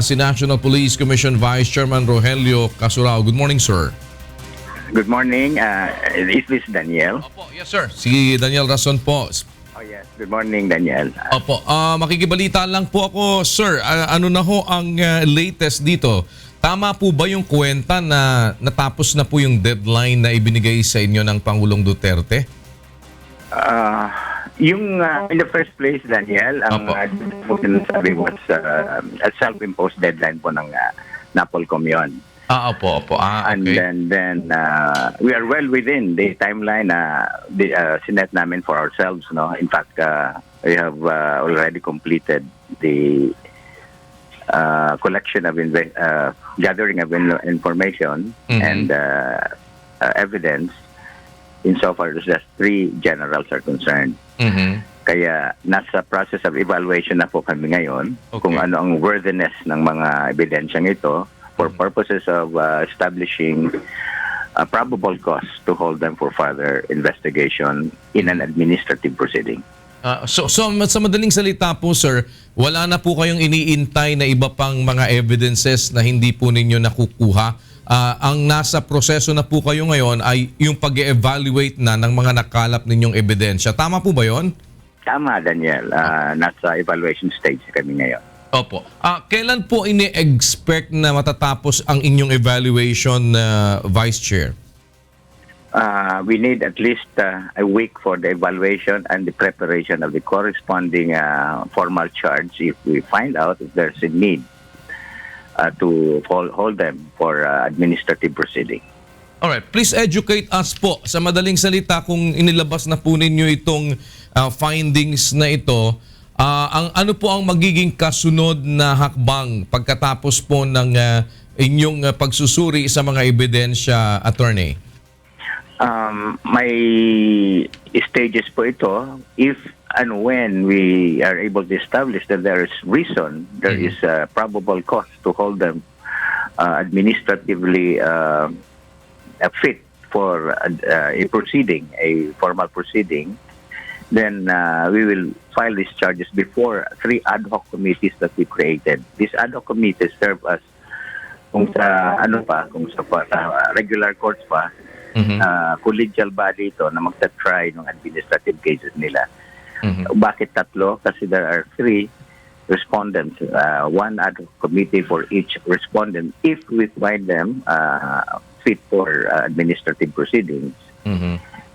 si National Police Commission Vice Chairman Rogelio Casurao. Good morning, sir. Good morning. Is this Daniel? Opo, yes, sir. Si Daniel Rason po. Oh yes, good morning Daniel. Opo, makikibalita lang po ako, sir. Ano na ho ang latest dito? Tama po ba yung kwenta na natapos na po yung deadline na ibinigay sa inyo ng Pangulong Duterte? In the first place, Daniel, ang sabi was a self-imposed deadline po ng NAPOLCOM yun. Opo. Okay. And then we are well within the timeline na sinet namin for ourselves. No, in fact, we have already completed the collection of gathering of information and evidence insofar as just 3 generals are concerned. Kaya nasa process of evaluation na po kami ngayon kung ano ang worthiness ng mga ebidensyang ito for purposes of establishing a probable cause to hold them for further investigation in an administrative proceeding. So sa madaling salita po, sir, wala na po kayong iniintay na iba pang mga evidences na hindi po ninyo nakukuha. Ang nasa proseso na po kayo ngayon ay yung pag-evaluate na ng mga nakalap ninyong ebidensya. Tama po ba yon? Tama, Daniel. Nasa evaluation stage kami ngayon. Opo. Kailan po ini-expect na matatapos ang inyong evaluation, Vice Chair? We need at least a week for the evaluation and the preparation of the corresponding formal charge if we find out if there's a need to hold them for administrative proceeding. Alright, please educate us po sa madaling salita kung inilabas na po ninyo itong findings na ito. Ano po ang magiging kasunod na hakbang pagkatapos po ng inyong pagsusuri sa mga ebidensya, Attorney? May stages po ito. If and when we are able to establish that there is reason, there is a probable cause to hold them administratively fit for a proceeding, a formal proceeding, then we will file these charges before 3 ad hoc committees that we created. These ad hoc committees serve as kung sa regular courts pa, collegial body ito na magta-try ng administrative cases nila. Bakit 3? Kasi there are 3 respondents, 1 ad hoc committee for each respondent if we find them fit for administrative proceedings.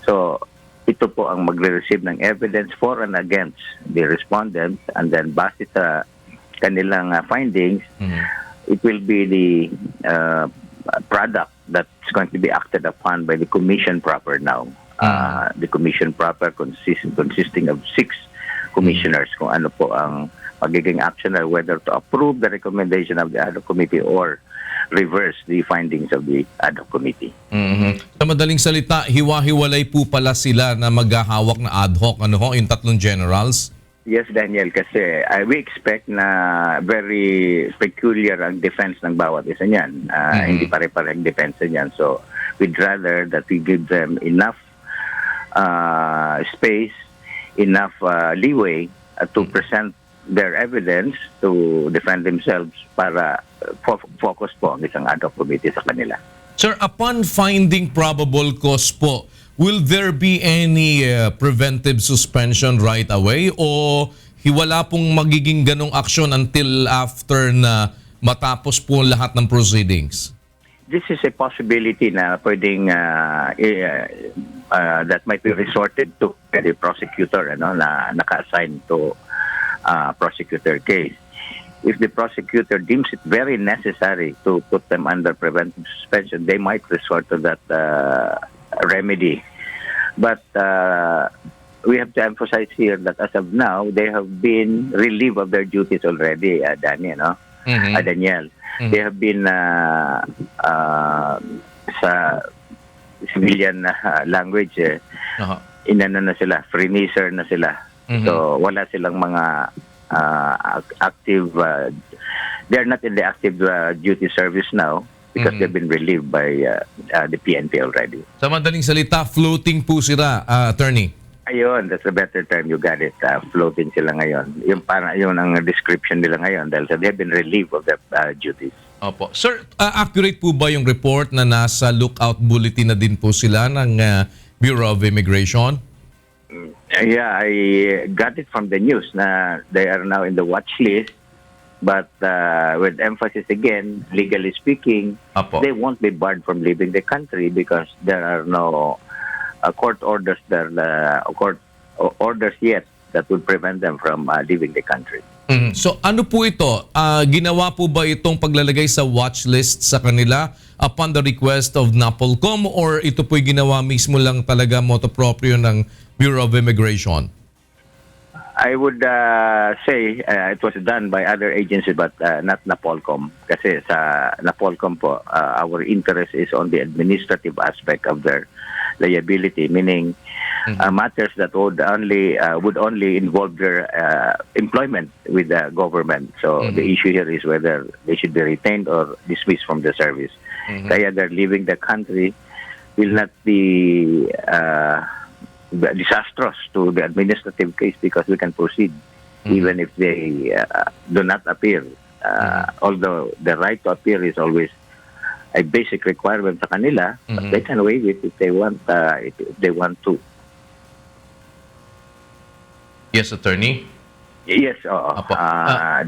So, ito po ang magre-receive ng evidence for and against the respondents, and then base sa kanilang findings, it will be the product that's going to be acted upon by the commission proper now. The commission proper consisting of 6 commissioners, kung ano po ang magiging action, or whether to approve the recommendation of the ad hoc committee or reverse the findings of the ad hoc committee. Sa madaling salita, hiwa-hiwalay po pala sila na maghahawak na ad hoc, yung 3 generals? Yes, Daniel, kasi we expect na very peculiar ang defense ng bawat isa niyan. Hindi pare-parehong defense niyan. So, we'd rather that we give them enough space, enough leeway to present their evidence to defend themselves para focus po ang isang ad hoc committee sa kanila. Sir, upon finding probable cause po, will there be any preventive suspension right away o wala pong magiging ganong aksyon until after na matapos po lahat ng proceedings? This is a possibility na pwedeng that might be resorted to by the prosecutor na naka-assign to prosecutor case. If the prosecutor deems it very necessary to put them under preventive suspension, they might resort to that remedy. But we have to emphasize here that as of now, they have been relieved of their duties already, Daniel. Daniel. They have been sa civilian language, inano na sila, freezer na sila. So wala silang mga active, they're not in the active duty service now because they've been relieved by the PNP already. Sa madaling salita, floating po sila, Attorney. Ayun, that's a better term. You got it. Floating sila ngayon. Yun ang description nila ngayon dahil they've been relieved of their duties. Opo. Sir, accurate po ba yung report na nasa lookout bulletin na din po sila ng Bureau of Immigration? Yeah, I got it from the news na they are now in the watch list. But with emphasis again, legally speaking, they won't be barred from leaving the country because there are no court orders orders yet that would prevent them from leaving the country. So ano po ito? Ginawa po ba itong paglalagay sa watch list sa kanila upon the request of NAPOLCOM or ito po'y ginawa mismo lang talaga motu proprio ng Bureau of Immigration? I would say it was done by other agencies but not NAPOLCOM. Kasi sa NAPOLCOM po, our interest is on the administrative aspect of their liability, meaning matters that would only involve their employment with the government. So the issue here is whether they should be retained or dismissed from the service. Kaya they're leaving the country will not be disastrous to the administrative case because we can proceed even if they do not appear. Although the right to appear is always a basic requirement sa kanila, but they can waive it if they want to. Yes, attorney. Yes, oo,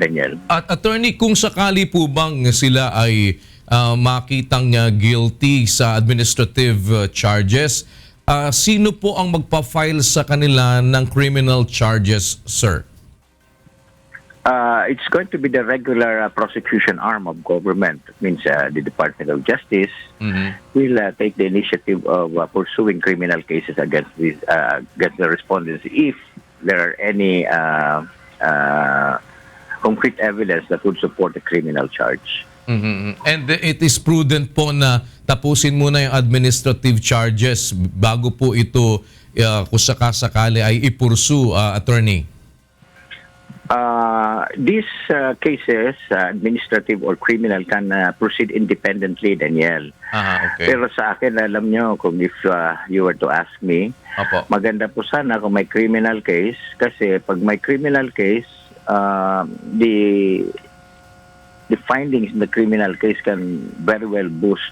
Daniel. At attorney, kung sakali po bang sila ay makitang guilty sa administrative charges, sino po ang magpa-file sa kanila ng criminal charges, sir? It's going to be the regular prosecution arm of government. It means the Department of Justice will take the initiative of pursuing criminal cases against the respondents if there are any concrete evidence that would support a criminal charge. And it is prudent po na tapusin muna yung administrative charges bago po ito kung sakasakali ay ipursu, attorney. These cases, administrative or criminal, can proceed independently, Daniel. Okay. Pero sa akin, alam nyo, kung if you were to ask me, maganda po sana kung may criminal case, kasi pag may criminal case, the findings in the criminal case can very well boost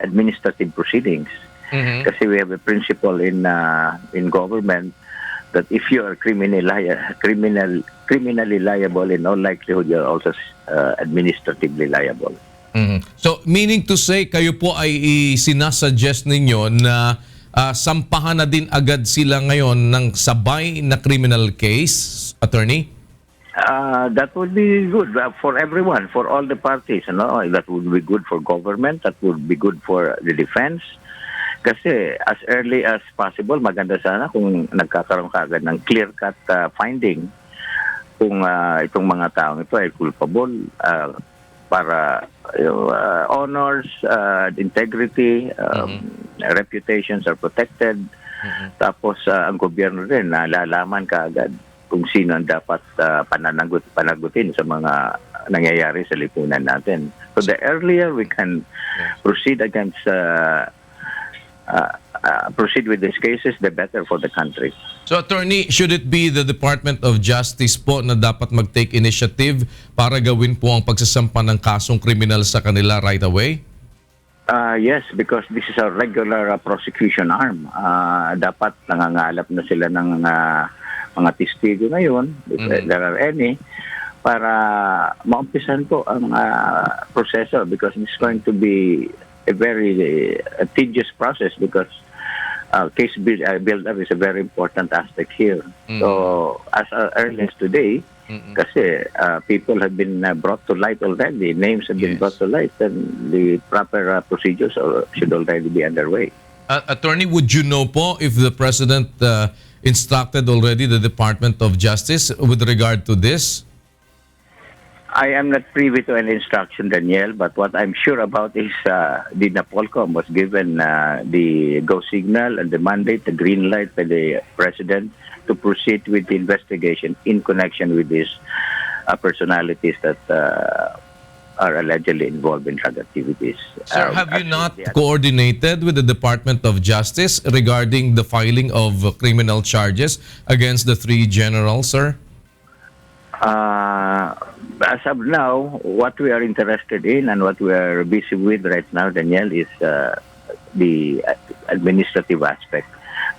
administrative proceedings. Kasi we have a principle in government that if you are criminally liable, in all likelihood you are also administratively liable. So meaning to say, kayo po ay sinasuggest ninyo na sampahan na din agad sila ngayon ng sabay na criminal case, attorney? That would be good for everyone, for all the parties. That would be good for government, that would be good for the defense. Kasi as early as possible, maganda sana kung nagkakaroon kaagad ng clear-cut finding kung itong mga taong ito ay culpable para honors, integrity, reputations are protected. Tapos ang gobyerno rin nalalaman kaagad kung sino ang dapat panagutin sa mga nangyayari sa lipunan natin. So the earlier we can proceed against proceed with these cases, the better for the country. So attorney, should it be the Department of Justice po na dapat mag-take initiative para gawin po ang pagsasampa ng kasong kriminal sa kanila right away? Yes, because this is a regular prosecution arm. Dapat nangangalap na sila ng mga testigo ngayon, if there are any, para maumpisan po ang proseso, because it's going to be a very tedious process, because case build-up is a very important aspect here. So as early as today, kasi people have been brought to light already, names have been brought to light, and the proper procedures should already be underway. Attorney, would you know po if the President instructed already the Department of Justice with regard to this? I am not privy to any instruction, Daniel, but what I'm sure about is the NAPOLCOM was given the go signal and the mandate, the green light by the President to proceed with the investigation in connection with these personalities that are allegedly involved in drug activities. Sir, have you not coordinated with the Department of Justice regarding the filing of criminal charges against the three generals, sir? As of now, what we are interested in and what we are busy with right now, Daniel, is the administrative aspect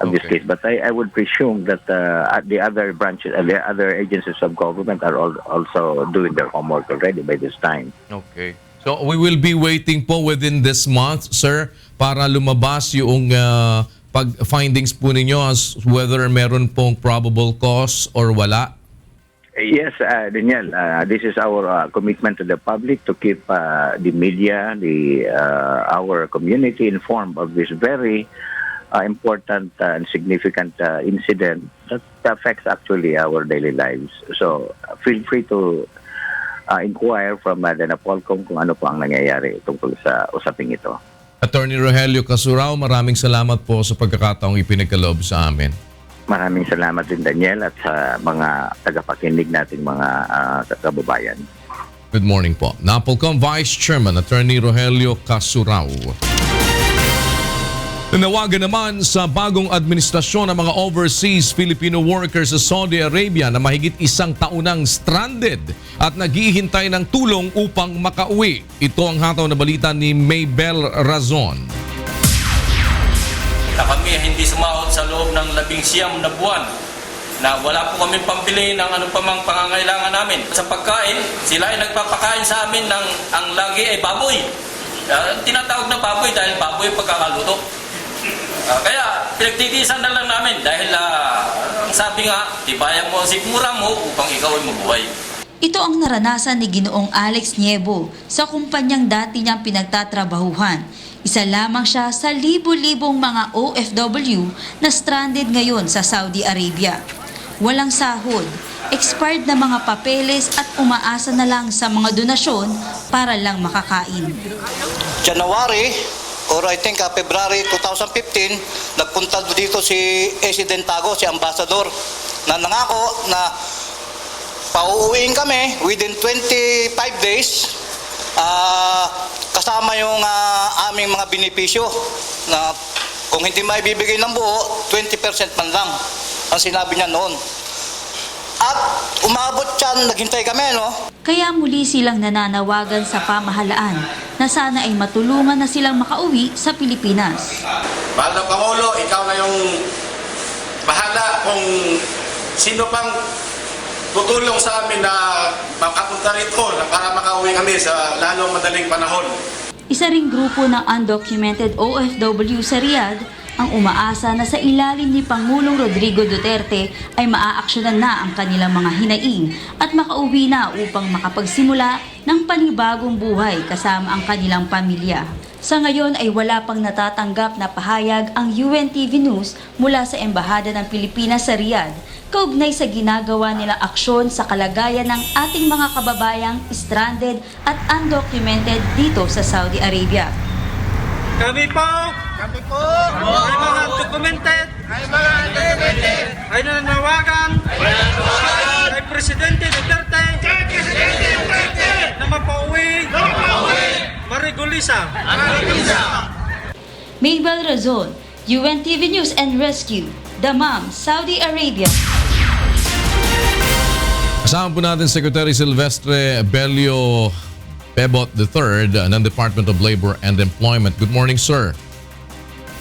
of this case. But I would presume that the other branches, the other agencies of government are also doing their homework already by this time. Okay. So we will be waiting po within this month, sir, para lumabas yung findings po ninyo as whether meron pong probable cause or wala. Yes, Daniel, this is our commitment to the public to keep the media, our community informed of this very important and significant incident that affects actually our daily lives. So feel free to inquire from the NAPOLCOM kung ano po ang nangyayari tungkol sa usaping ito. Attorney Rogelio Casurao, maraming salamat po sa pagkakataong ipinagkaloob sa amin. Maraming salamat din, Daniel, at sa mga tagapakinig nating mga kababayan. Good morning po. NAPOLCOM Vice Chairman Attorney Rogelio Casurao. Nanawagan naman sa bagong administrasyon ng mga overseas Filipino workers sa Saudi Arabia na mahigit isang taunang stranded at naghihintay ng tulong upang makauwi. Ito ang hataw na balita ni Maybel Razon. na kami hindi sumahod sa loob ng 19 na buwan, na wala po kami pambili ng ano pa mang pangangailangan namin. Sa pagkain, sila ay nagpapakain sa amin ng ang lagi ay baboy. Tinatawag na baboy dahil baboy pagkakaluto. Kaya pinagtitiisan na lang namin dahil ang sabi nga, tibayan mo ang sikmura mo upang ikaw ay mabuhay. Ito ang naranasan ni Ginoong Alex Niebo sa kumpanyang dati niyang pinagtatrabahuhan. Isa lamang siya sa libo-libong mga OFW na stranded ngayon sa Saudi Arabia. Walang sahod, expired na mga papeles at umaasa na lang sa mga donasyon para lang makakain. January or I think February 2015, nagpunta dito si President Tago, si Ambassador, na nangako na pauuwiin kami within 25 days kasama yung aming mga benepisyo na kung hindi maibibigay ng buo, 20% man lang ang sinabi niya noon. At umabot siya, naghintay kami, no? Kaya muli silang nananawagan sa pamahalaan na sana ay matulungan na silang makauwi sa Pilipinas. Mahal na Pangulo, ikaw na yung bahala kung sino pang tutulong sa amin na makapunta rito para makauwi kami sa lalong madaling panahon. Isa ring grupo ng undocumented OFW sa Riyadh ang umaasa na sa ilalim ni Pangulong Rodrigo Duterte ay maaaksyonan na ang kanilang mga hinaing at makauwi na upang makapagsimula ng panibagong buhay kasama ang kanilang pamilya. Sa ngayon ay wala pang natatanggap na pahayag ang UNTV News mula sa Embahada ng Pilipinas sa Riyadh kaugnay sa ginagawa nilang aksyon sa kalagayan ng ating mga kababayang stranded at undocumented dito sa Saudi Arabia. Kami po ay mga documented, ay nananawagan kay Presidente Duterte na mapauwi Marigulisa. Maybel Razon, UNTV News and Rescue, Dammam, Saudi Arabia. Kasama po natin Secretary Silvestre Belio Pebot III ng Department of Labor and Employment. Good morning, sir.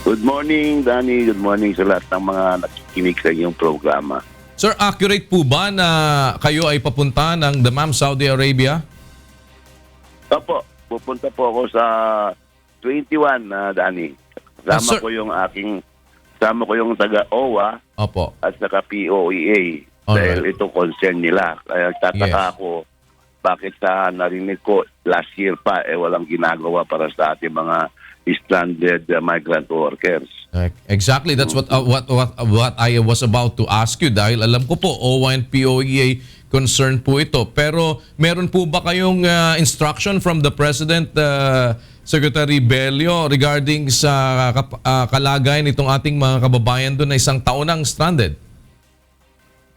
Good morning, Danny. Good morning sa lahat ng mga nakikinig sa iyong programa. Sir, accurate po ba na kayo ay papunta ng Dammam, Saudi Arabia? Opo, pupunta po ako sa 21, Danny. Kasama ko yung taga-OWA at saka POEA. Dahil ito concern nila. Kaya tataka ako bakit sa narinig ko last year pa walang ginagawa para sa ating mga stranded migrant workers. Exactly, that's what I was about to ask you dahil alam ko po OWA and POEA concern po ito. Pero meron po ba kayong instruction from the President, Secretary Belio, regarding sa kalagayan itong ating mga kababayan doon na isang taon nang stranded?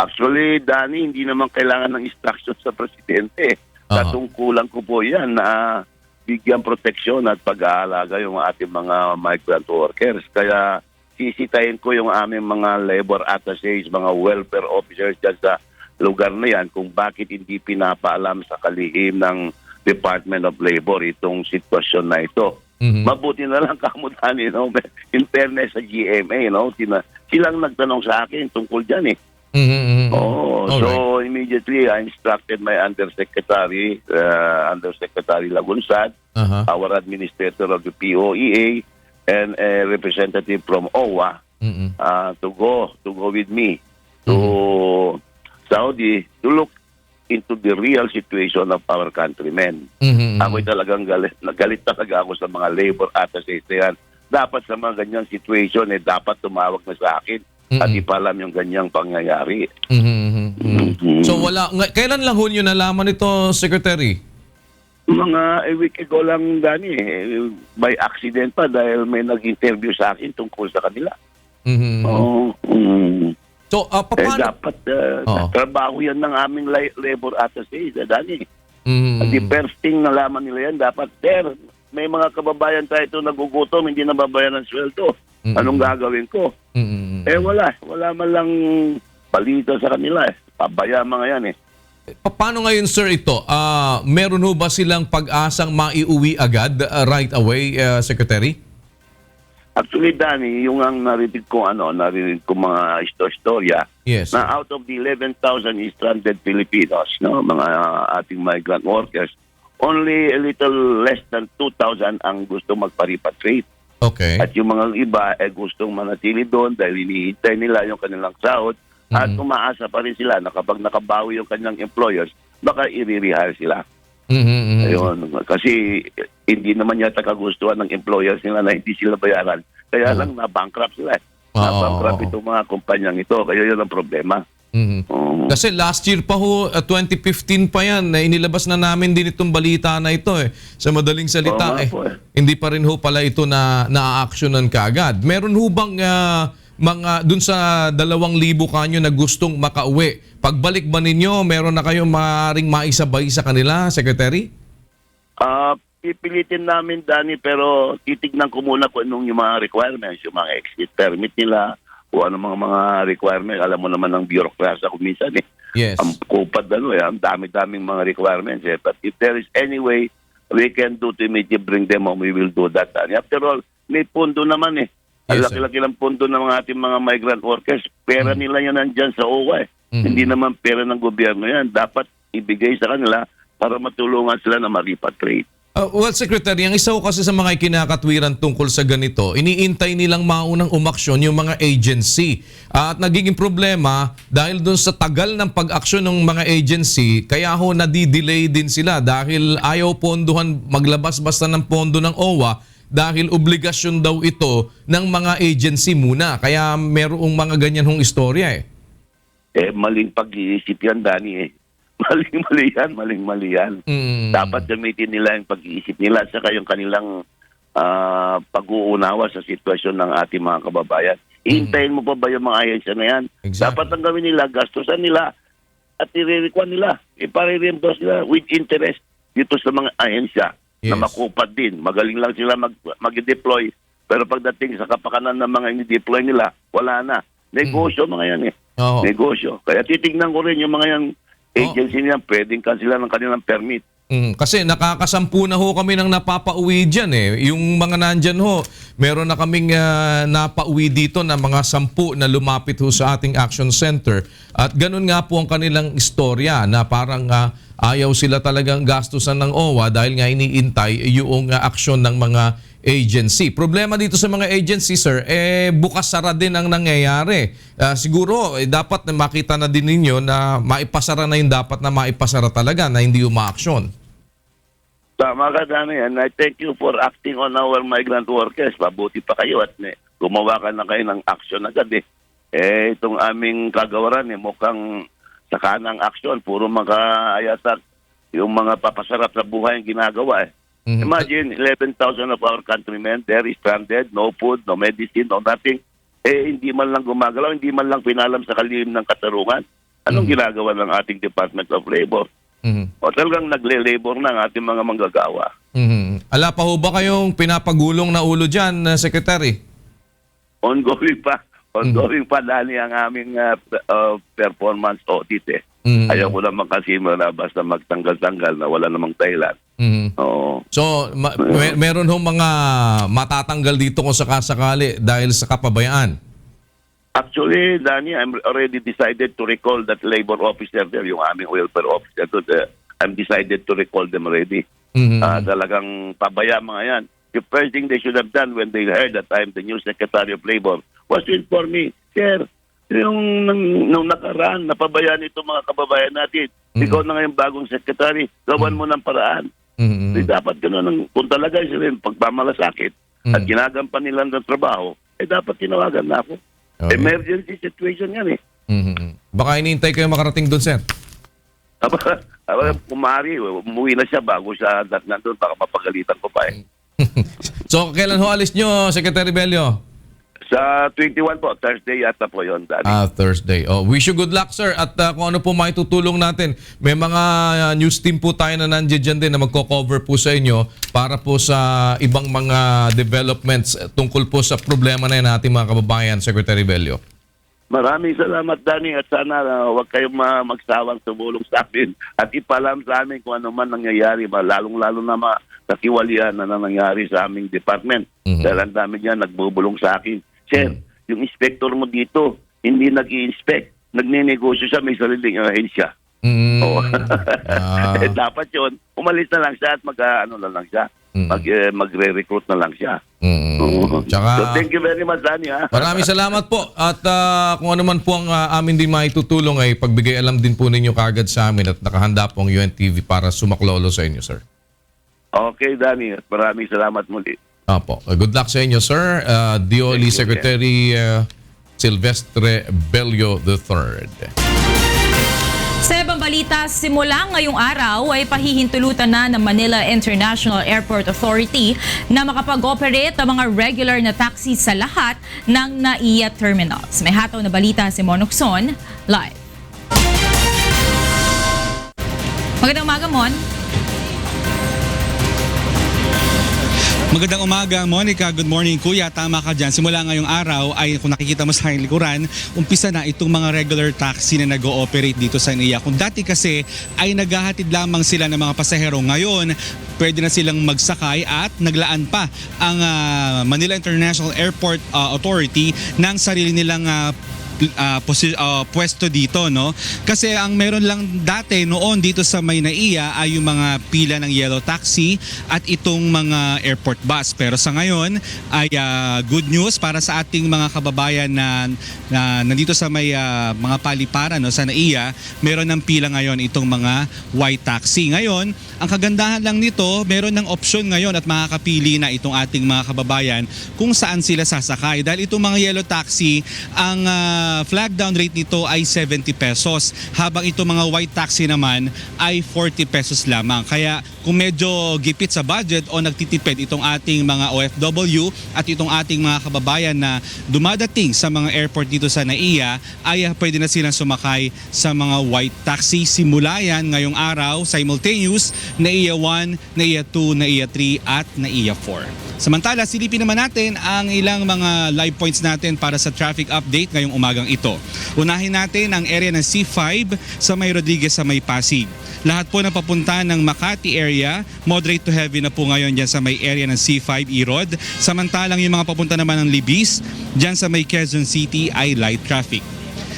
Actually, Danny, hindi naman kailangan ng instruction sa Presidente. Katungkulan ko po yan na bigyan proteksyon at pag-aalaga yung ating mga migrant workers. Kaya sisitayin ko yung aming mga labor attaches, mga welfare officers dyan sa lugar na yan kung bakit hindi pinapaalam sa kalihim ng Department of Labor itong sitwasyon na ito. Mabuti na lang kamutan, in fairness sa GMA, silang nagtanong sa akin tungkol dyan So immediately I instructed my Undersecretary Lagunsad, our administrator of the POEA, and a representative from OWA to go with me to Saudi to look into the real situation of our countrymen. Ako'y talagang galit talaga ako sa mga labor attaches yan. Dapat sa mga ganyang situation dapat tumawag na sa akin at ipalam yung ganyang pangyayari. So kailan lang ho nyo nalaman ito, Secretary? Mga a week ago lang, Danny. By accident pa dahil may nag-interview sa akin tungkol sa kanila. So, paano? Dapat trabaho yan ng aming labor attaches, Danny. At the first thing nalaman nila yan, dapat, sir, may mga kababayan tayo ito nagugutom, hindi nababayan ng sweldo. Anong gagawin ko? Wala man lang balita sa kanila. Pabaya mga yan Paano ngayon, sir, ito? Meron ho ba silang pag-asang maiuwi agad right away, Secretary? Actually, Danny, yung ang narinig ko mga istorya, Yes. na out of the 11,000 stranded Filipinos, no, mga ating migrant workers, only a little less than 2,000 ang gusto magpa-repatriate. Okay. At yung mga iba gustong manatili doon dahil hinihintay nila yung kanilang sahod at umaasa pa rin sila na kapag nakabawi yung kanilang employers, baka i-rehire sila. Ayun. Kasi hindi naman yata kagustuhan ng employers nila na hindi sila bayaran. Kaya lang na-bankrupt sila. Na-bankrupt itong mga kumpanyang ito. Kaya yun ang problema. Kasi last year pa ho, 2015 pa yan, na inilabas na namin din itong balita na ito Sa madaling salita hindi pa rin ho pala ito na-actionan kaagad. Meron ho bang mga dun sa 2,000 kanyo na gustong makauwi? Pagbalik ba ninyo, meron na kayong maaaring maisabay sa kanila, Secretary? Pipilitin namin, Danny, pero titignan ko muna kung anong yung mga requirements, yung mga exit permit nila, o ano mga requirements. Alam mo naman ng bureaucracy kung minsan Yes. Ang kupad ang dami-daming mga requirements But if there is any way we can do to immediately bring them home, we will do that. Danny. After all, may pondo naman Ang laki-laki ng pondo ng mga ating mga migrant workers. Pera nila yan nandyan sa OWA Hindi naman pera ng gobyerno yan. Dapat ibigay sa kanila para matulungan sila na ma-repatriate. Well, Secretary, ang isa ko kasi sa mga kinakatwiran tungkol sa ganito, iniintay nilang maunang umaksyon yung mga agency. At nagiging problema dahil dun sa tagal ng pag-aksyon ng mga agency, kaya ho nadidelay din sila dahil ayaw ponduhan maglabas basta ng pondo ng OWA dahil obligasyon daw ito ng mga agency muna. Kaya merong mga ganyan hong istorya Maling pag-iisip yan, Danny Maling-mali yan. Dapat gamitin nila yung pag-iisip nila at saka yung kanilang pag-uunawa sa sitwasyon ng ating mga kababayan. Ihintayin mo pa ba yung mga ahensya na yan? Exactly. Dapat ang gawin nila, gastusan nila at i-require nila. Ipare-reimburse nila with interest dito sa mga ahensya na makupad din. Magaling lang sila mag-deploy pero pagdating sa kapakanan ng mga ini-deploy nila, wala na. Negosyo mga yan Negosyo. Kaya titignan ko rin yung mga yan agency niya, pwedeng cancela ng kanilang permit. Kasi nakakasampu na ho kami ng napapauwi dyan Yung mga nandyan ho, meron na kaming napauwi dito na mga 10 na lumapit ho sa ating action center. At ganun nga po ang kanilang istorya na parang ayaw sila talagang gastusan ng OWA dahil nga iniintay yung aksyon ng mga agency. Problema dito sa mga agency, sir, bukas-sara din ang nangyayari. Siguro, dapat na makita na din ninyo na maipasara na yung dapat na maipasara talaga na hindi umaaksyon. Tama ka, Danny, and I thank you for acting on our migrant workers. Mabuti pa kayo at gumawa ka na kayo ng action agad itong aming kagawaran mukhang sa kanang aksyon. Puro makaayatan yung mga papasarap na buhay ang ginagawa Imagine 11,000 of our countrymen there is stranded, no food, no medicine, no nothing. Hindi man lang gumagalaw, hindi man lang pinalam sa kalim ng katarungan. Anong ginagawa ng ating Department of Labor? O talagang nagle-labor na ang ating mga manggagawa. Ala pa ho ba kayong pinapagulong na ulo dyan, Secretary? Ongoing pa, Dani, ang aming performance audit Ayaw ko naman kasi na basta magtanggal-tanggal na wala namang dahilan. So, meron hong mga matatanggal dito kung sakasakali dahil sa kapabayaan? Actually, Danny, I'm already decided to recall that labor officer there, yung aming welfare officer. I'm decided to recall them already. Talagang pabaya mga yan. The first thing they should have done when they heard that I'm the new Secretary of Labor was to inform me, Sir, yung nung nakaraan, napabayaan ito mga kababayan natin. Ikaw na ngayong bagong secretary, gawan mo ng paraan. Dapat gano'n, kung talaga sila yung pagmamalasakit at ginagampan nila ng trabaho, dapat tinawagan na ako. Emergency situation yan Baka inintay kayo makarating doon, sir. Kumari, umuwi na siya bago siya nandun, baka mapagalitan ko pa So, kailan ho alis nyo, Secretary Bello? Sa 21 po, Thursday yata po yun, Danny. Thursday. Wish you good luck, sir. At kung ano po maitutulong natin, may mga news team po tayo na nandiyan dyan din na magko-cover po sa inyo para po sa ibang mga developments tungkol po sa problema na yan ating mga kababayan, Secretary Bello. Maraming salamat, Danny, at sana huwag kayong magsawang tumulong sa amin at ipalam sa amin kung ano man nangyayari, lalong-lalo na kakiwalian na nangyari sa aming department. Dahil ang dami niya nagbubulong sa akin. Sir, yung inspector mo dito, hindi nag-i-inspect. Nagnenegosyo siya, may sariling ahensya. Dapat yun, umalis na lang siya at magre-recruit na lang siya. So, thank you very much, Danny. Maraming salamat po. At kung ano man po ang amin din maitutulong ay pagbigay alam din po ninyo kagad sa amin at nakahanda po ang UNTV para sumaklolo sa inyo, sir. Okay, Danny. Maraming salamat muli. Opo. Good luck sa inyo, sir. DOLE Secretary Silvestre Bello III. Sa ibang balita, simula ngayong araw ay pahihintulutan na ng Manila International Airport Authority na makapag-operate ang mga regular na taxi sa lahat ng NAIA terminals. May hataw na balita si Monokson, live. Magandang umaga, Mon. Magandang umaga, Monica. Good morning, Kuya. Tama ka dyan. Simula ngayong araw ay kung nakikita mo sa aking likuran, umpisa na itong mga regular taxi na nag-ooperate dito sa NAIA. Kung dati kasi ay naghahatid lamang sila ng mga pasahero, ngayon pwede na silang magsakay at naglaan pa ang Manila International Airport Authority ng sarili nilang pwesto dito, no? Kasi ang meron lang dati noon dito sa may NAIA ay yung mga pila ng yellow taxi at itong mga airport bus. Pero sa ngayon ay good news para sa ating mga kababayan na nandito sa may mga paliparan, no, sa NAIA, meron ng pila ngayon itong mga white taxi. Ngayon, ang kagandahan lang nito, meron ng opsyon ngayon at makakapili na itong ating mga kababayan kung saan sila sasakay. Dahil itong mga yellow taxi, ang flag down rate nito ay 70 pesos, habang itong mga white taxi naman ay 40 pesos lamang. Kaya kung medyo gipit sa budget o nagtitipid itong ating mga OFW at itong ating mga kababayan na dumadating sa mga airport dito sa NAIA, ay pwede na silang sumakay sa mga white taxi. Simula yan ngayong araw, simultaneous, NAIA 1, NAIA 2, NAIA 3 at NAIA 4. Samantala, silipin naman natin ang ilang mga live points natin para sa traffic update ngayong umagang ito. Unahin natin ang area ng C5 sa may Rodriguez sa may Pasig. Lahat po na papunta ng Makati area, moderate to heavy na po ngayon dyan sa may area ng C5 Erod. Samantalang yung mga papunta naman ng Libis, dyan sa may Quezon City ay light traffic.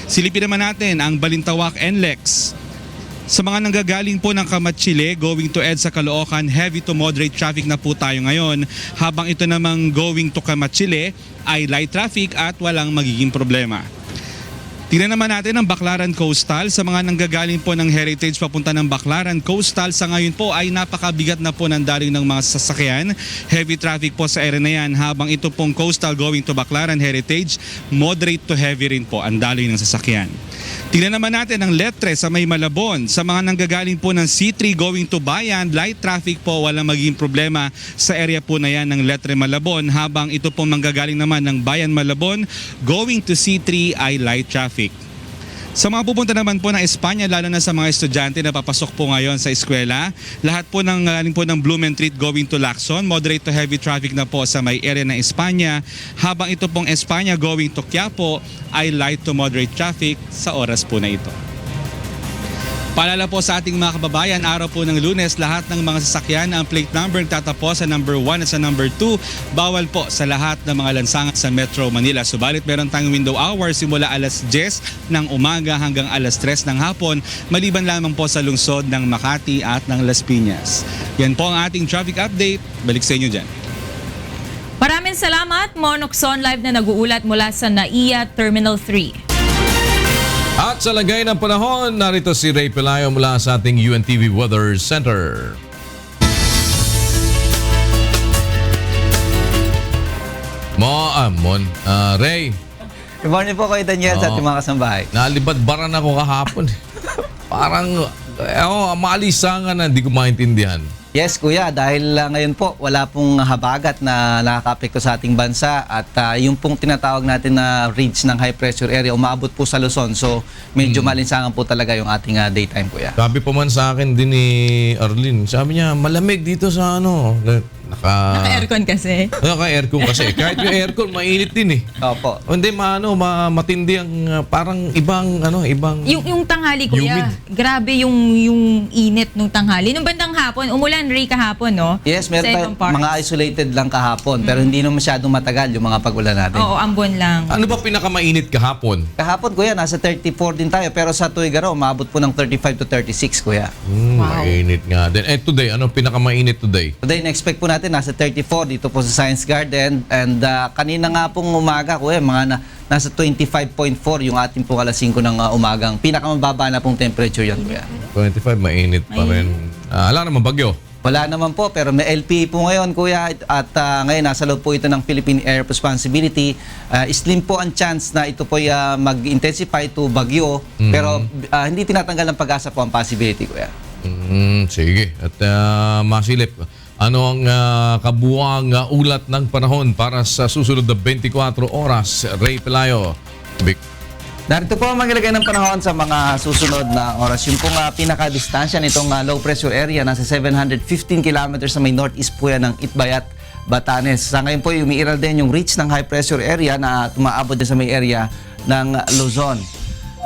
Silipin naman natin ang Balintawak NLEX. Sa mga nanggagaling po ng Kamatsile going to EDSA Caloocan, heavy to moderate traffic na po tayo ngayon. Habang ito namang going to Kamatsile ay light traffic at walang magiging problema. Tingnan naman natin ang Baclaran Coastal. Sa mga nanggagaling po ng Heritage papunta ng Baclaran Coastal, sa ngayon po ay napakabigat na po ng daling ng mga sasakyan. Heavy traffic po sa area na yan. Habang ito pong Coastal going to Baclaran Heritage, moderate to heavy rin po ang daling ng sasakyan. Tingnan naman natin ang Letre sa may Malabon. Sa mga nanggagaling po ng C3 going to Bayan, light traffic po, walang magiging problema sa area po na yan ng Letre Malabon. Habang ito pong nanggagaling naman ng Bayan Malabon, going to C3 ay light traffic. Sa mga pupunta naman po ng Espanya, lalo na sa mga estudyante na papasok po ngayon sa eskwela, lahat po ng galing po ng Blumentritt going to Lacson, moderate to heavy traffic na po sa may area ng Espanya. Habang ito pong Espanya going to Quiapo ay light to moderate traffic sa oras po na ito. Paalala po sa ating mga kababayan, araw po ng Lunes, lahat ng mga sasakyan ang plate number tatapos sa number 1 at sa number 2. Bawal po sa lahat ng mga lansangan sa Metro Manila. Subalit meron tayong window hours simula alas 10 ng umaga hanggang alas 3 ng hapon, maliban lamang po sa lungsod ng Makati at ng Las Piñas. Yan po ang ating traffic update. Balik sa inyo dyan. Maraming salamat, Monokson Live na nag-uulat mula sa NAIA Terminal 3. At sa lagay ng panahon, narito si Ray Pelayo mula sa ating UNTV Weather Center. Ray. Good morning po kay Daniel sa ating mga kasambahay. Nalibadbaran ako kahapon. Parang, maalisangan na, hindi ko maintindihan. Yes, kuya, dahil ngayon po wala pong habagat na nakaka-apekto sa ating bansa at yung pong tinatawag natin na ridge ng high pressure area umabot po sa Luzon. So medyo malinsangan po talaga yung ating daytime, kuya. Sabi pa man sa akin din ni Arlene, sabi niya malamig dito sa Naka-aircon kasi. Naka-aircon kasi. Kahit yung aircon, mainit din eh. Opo. Hindi, matindi ang parang ibang. Yung tanghali, kuya. Grabe yung init nung tanghali. Nung bandang hapon, umulan, Ray, kahapon, no? Yes, meron Second tayong part. mga isolated lang kahapon. Pero hindi naman masyadong matagal yung mga pag-ulan natin. Oo, ambon lang. Ano ba pinakamainit kahapon? Kahapon, kuya, nasa 34 din tayo. Pero sa Tuigaro, umabot po ng 35 to 36, kuya. Mainit nga din. Today, anong pinakamainit today? Today, na-expect po natin nasa 34 dito po sa Science Garden. And kanina nga pong umaga, kuya, nasa 25.4 yung ating pong alas 5 ng umagang. Pinakamababa na pong temperature yan, kuya. 25, mainit pa rin. Wala naman bagyo. Wala naman po, pero may LPA po ngayon, kuya, at ngayon nasa loob po ito ng Philippine Air Responsibility. Slim po ang chance na ito po mag-intensify to bagyo, pero hindi tinatanggal ng pag-asa po ang possibility, kuya. Sige. At masilip, ano ang kabuuang ulat ng panahon para sa susunod na 24 oras? Ray Pelayo. Narito po ang maglagay ng panahon sa mga susunod na oras. Yung pong pinaka-distansya nitong low pressure area, nasa 715 kilometers sa may northeast po yan ng Itbayat, Batanes. Sa ngayon po, umiiral din yung reach ng high pressure area na tumaabot din sa may area ng Luzon.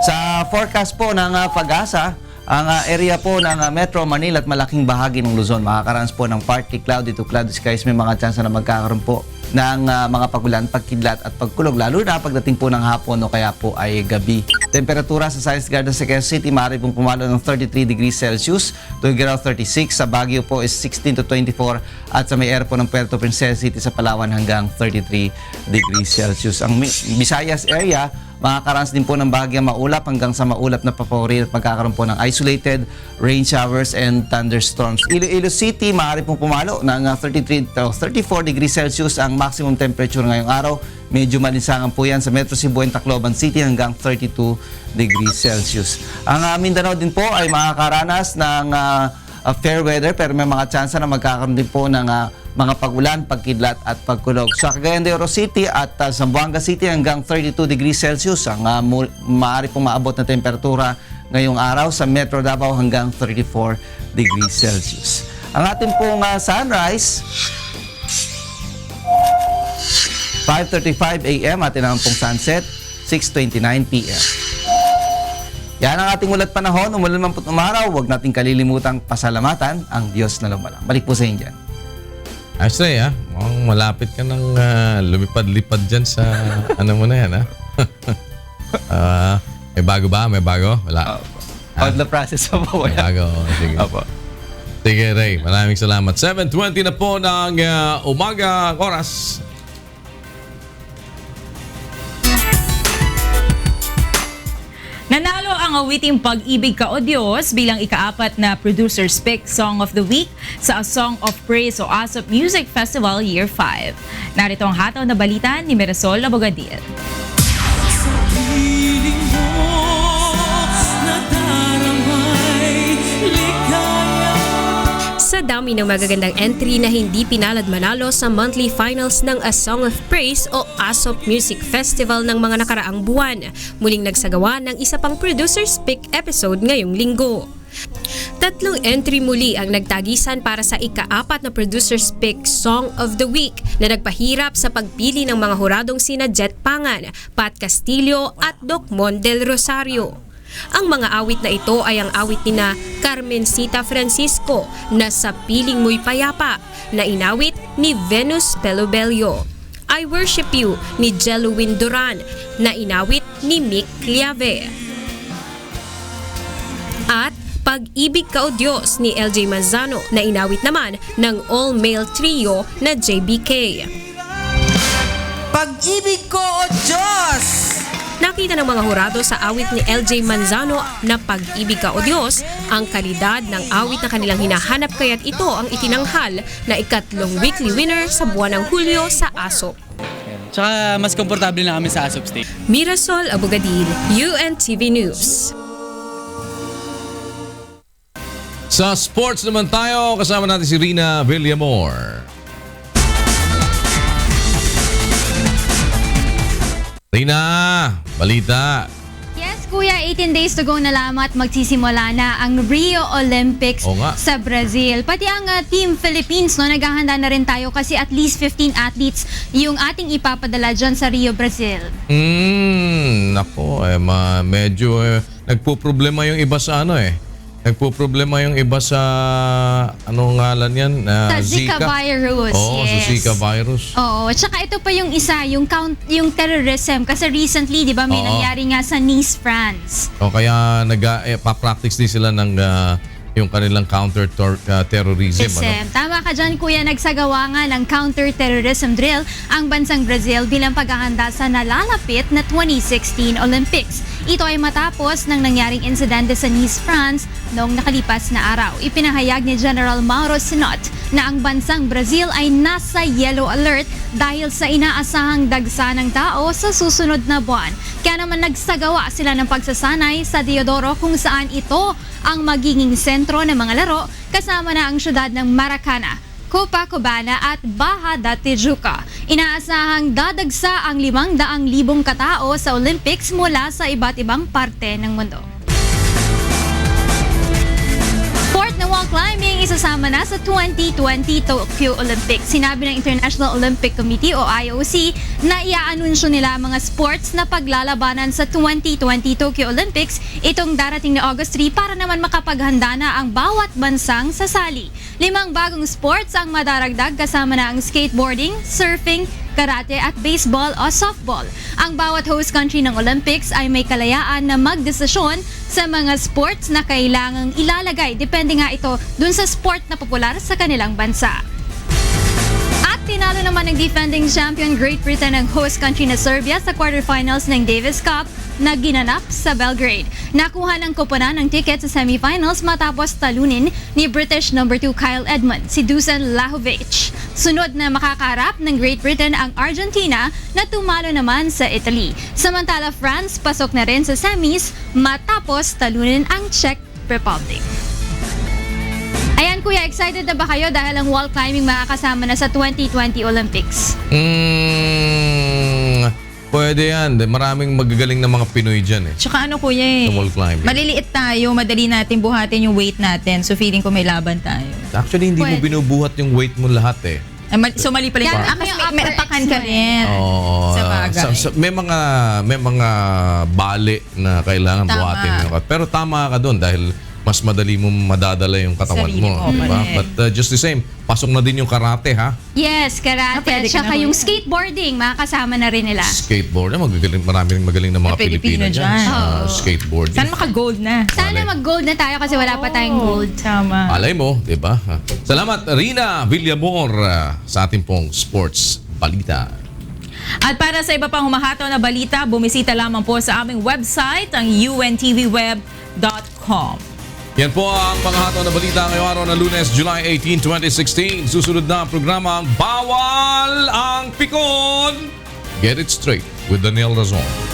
Sa forecast po ng pag-asa, ang area po ng Metro Manila at malaking bahagi ng Luzon, makakaranas po ng partly cloudy to cloudy skies. May mga chance na magkakaroon po ng mga pagulan, pagkidlat at pagkulog, lalo na pagdating po ng hapon o kaya po ay gabi. Temperatura sa Science Garden sa Quezon City, maaari pong pumalo ng 33 degrees Celsius, Tuguegarao 36, sa Baguio po is 16 to 24 at sa may air po ng Puerto Princesa City sa Palawan hanggang 33 degrees Celsius. Ang Visayas area, makakaranas din po ng bahagyang maulap hanggang sa maulap na papuri at magkakaroon po ng isolated rain showers and thunderstorms. Iloilo City, maaari pong pumalo ng 33 to 34 degrees Celsius ang maximum temperature ngayong araw. Medyo malinsangan po yan sa Metro Cebu and Tacloban City hanggang 32 degrees Celsius. Ang Mindanao din po ay makakaranas ng fair weather pero may mga tsansa na magkakaroon din po ng mga pagulan, pagkidlat at pagkulog. Sa Cagayan de Oro City at Zamboanga City hanggang 32 degrees Celsius ang maaari pong maabot na temperatura ngayong araw. Sa Metro Davao hanggang 34 degrees Celsius. Ang ating pong sunrise, 5:35 a.m. atin naman pong sunset, 6:29 p.m. Yan ang ating ulat panahon. Umulan man po umaraw, huwag nating kalilimutang pasalamatan ang Diyos na lumalang. Balik po sa inyo dyan. Actually, mukhang malapit ka ng lumipad-lipad dyan sa ano mo na yan, may bago ba? May bago? Wala. On the process po. May bago. Sige. Sige, Ray. Maraming salamat. 7:20 na po ng umaga oras. Nanalo ang awiting Pag-ibig Ka o Diyos bilang ika-4 na Producer's Pick Song of the Week sa A Song of Praise o ASOP Music Festival Year 5. Narito ang hataw na balita ni Mirasol Abogadil. Sa dami ng magagandang entry na hindi pinalad manalo sa monthly finals ng A Song of Praise o ASOP Music Festival ng mga nakaraang buwan, muling nagsagawa ng isa pang Producer's Pick episode ngayong linggo. 3 entry muli ang nagtagisan para sa ika-4 na Producer's Pick Song of the Week na nagpahirap sa pagpili ng mga huradong sina Jet Pangan, Pat Castillo at Doc Mon del Rosario. Ang mga awit na ito ay ang awit nina Carmencita Francisco na Sa Piling Mo'y Payapa na inawit ni Venus Pelobello. I Worship You ni Jeluwin Duran na inawit ni Mick Cliave. At Pag-ibig Ka o Diyos ni LJ Manzano na inawit naman ng all-male trio na JBK. Pag-ibig ko o Diyos! Nakita ng mga hurado sa awit ni LJ Manzano na Pag-ibig Ka o Diyos ang kalidad ng awit na kanilang hinahanap kaya't ito ang itinanghal na ikatlong weekly winner sa buwan ng Hulyo sa ASOP. Tsaka mas komportable na kami sa ASOP stage. Mirasol Abogadil, UNTV News. Sa sports naman tayo, kasama natin si Rina Villamor. Rina, balita. Yes, kuya, 18 days to go na lamang at magsisimula na ang Rio Olympics Oo nga. sa Brazil. Pati ang Team Philippines, no, naghahanda na rin tayo kasi at least 15 athletes yung ating ipapadala dyan sa Rio, Brazil. Nako, medyo nagpo-problema yung iba sa Nagpo-problema yung iba sa anong ngalan yan? Sa Zika virus. Oo, yes. sa Zika virus. Oo, tsaka ito pa yung isa, yung terrorism. Kasi recently, di ba, may nangyari nga sa Nice, France. O kaya pa-practice din sila ng yung kanilang counter-terrorism. Tama ka dyan, kuya. Nagsagawa nga ng counter-terrorism drill ang bansang Brazil bilang paghahanda sa nalalapit na 2016 Olympics. Ito ay matapos ng nangyaring insidente sa Nice, France noong nakalipas na araw. Ipinahayag ni General Mauro Sinot na ang bansang Brazil ay nasa yellow alert dahil sa inaasahang dagsa ng tao sa susunod na buwan. Kaya naman nagsagawa sila ng pagsasanay sa Deodoro kung saan ito ang magiging sentro ng mga laro kasama na ang syudad ng Maracana, Copacabana at Baja da Tijuca. Inaasahang dadagsa ang 500,000 katao sa Olympics mula sa iba't ibang parte ng mundo. Sport na wall climbing isasama na sa 2020 Tokyo Olympics. Sinabi ng International Olympic Committee o IOC na iaanunsyo nila mga sports na paglalabanan sa 2020 Tokyo Olympics itong darating na August 3 para naman makapaghanda na ang bawat bansang sasali. 5 bagong sports ang madaragdag kasama na ang skateboarding, surfing, karate at baseball o softball. Ang bawat host country ng Olympics ay may kalayaan na magdesisyon sa mga sports na kailangang ilalagay. Depende nga ito dun sa sport na popular sa kanilang bansa. At tinalo naman ng defending champion Great Britain ang host country na Serbia sa quarterfinals ng Davis Cup na ginanap sa Belgrade. Nakuha ng koponan ng ticket sa semifinals matapos talunin ni British number 2 Kyle Edmund si Dusan Lajovic. Sunod na makakaharap ng Great Britain ang Argentina na tumalo naman sa Italy. Samantala France pasok na rin sa semis matapos talunin ang Czech Republic. Ayan kuya, excited na ba kayo dahil ang wall climbing makakasama na sa 2020 Olympics? Pwede yan. Maraming magagaling na mga Pinoy dyan Tsaka ano kuya Sa wall climbing. maliliit tayo, madali natin buhatin yung weight natin. So feeling ko may laban tayo. Actually, hindi mo binubuhat yung weight mo lahat So mali pala yung may apakan ka rin. Oo. Sa bagay. May mga bali na kailangan Tama. buhatin. Pero tama ka doon dahil mas madali mo madadala yung katawan Sarili mo. mo, Diba? correct. But just the same, pasok na din yung karate ha. Yes, karate pwede at ka saka na yung kuya. skateboarding makakasama na rin nila. Skateboard, maraming magaling na mga Pilipino Pilipino dyan. dyan. Sa skateboard. Sana maka-gold na. Sana mag-gold na tayo kasi wala pa tayong gold. Tama. Alay mo, di ba? Salamat, Rina Villamor, sa ating pong sports balita. At para sa iba pang humahataw na balita, bumisita lamang po sa aming website, ang untvweb.com. Yan po ang panghataw na balita ngayong araw na Lunes, July 18, 2016. Susunod na ang programa ang Bawal ang Pikon. Get it straight with Daniel Razon.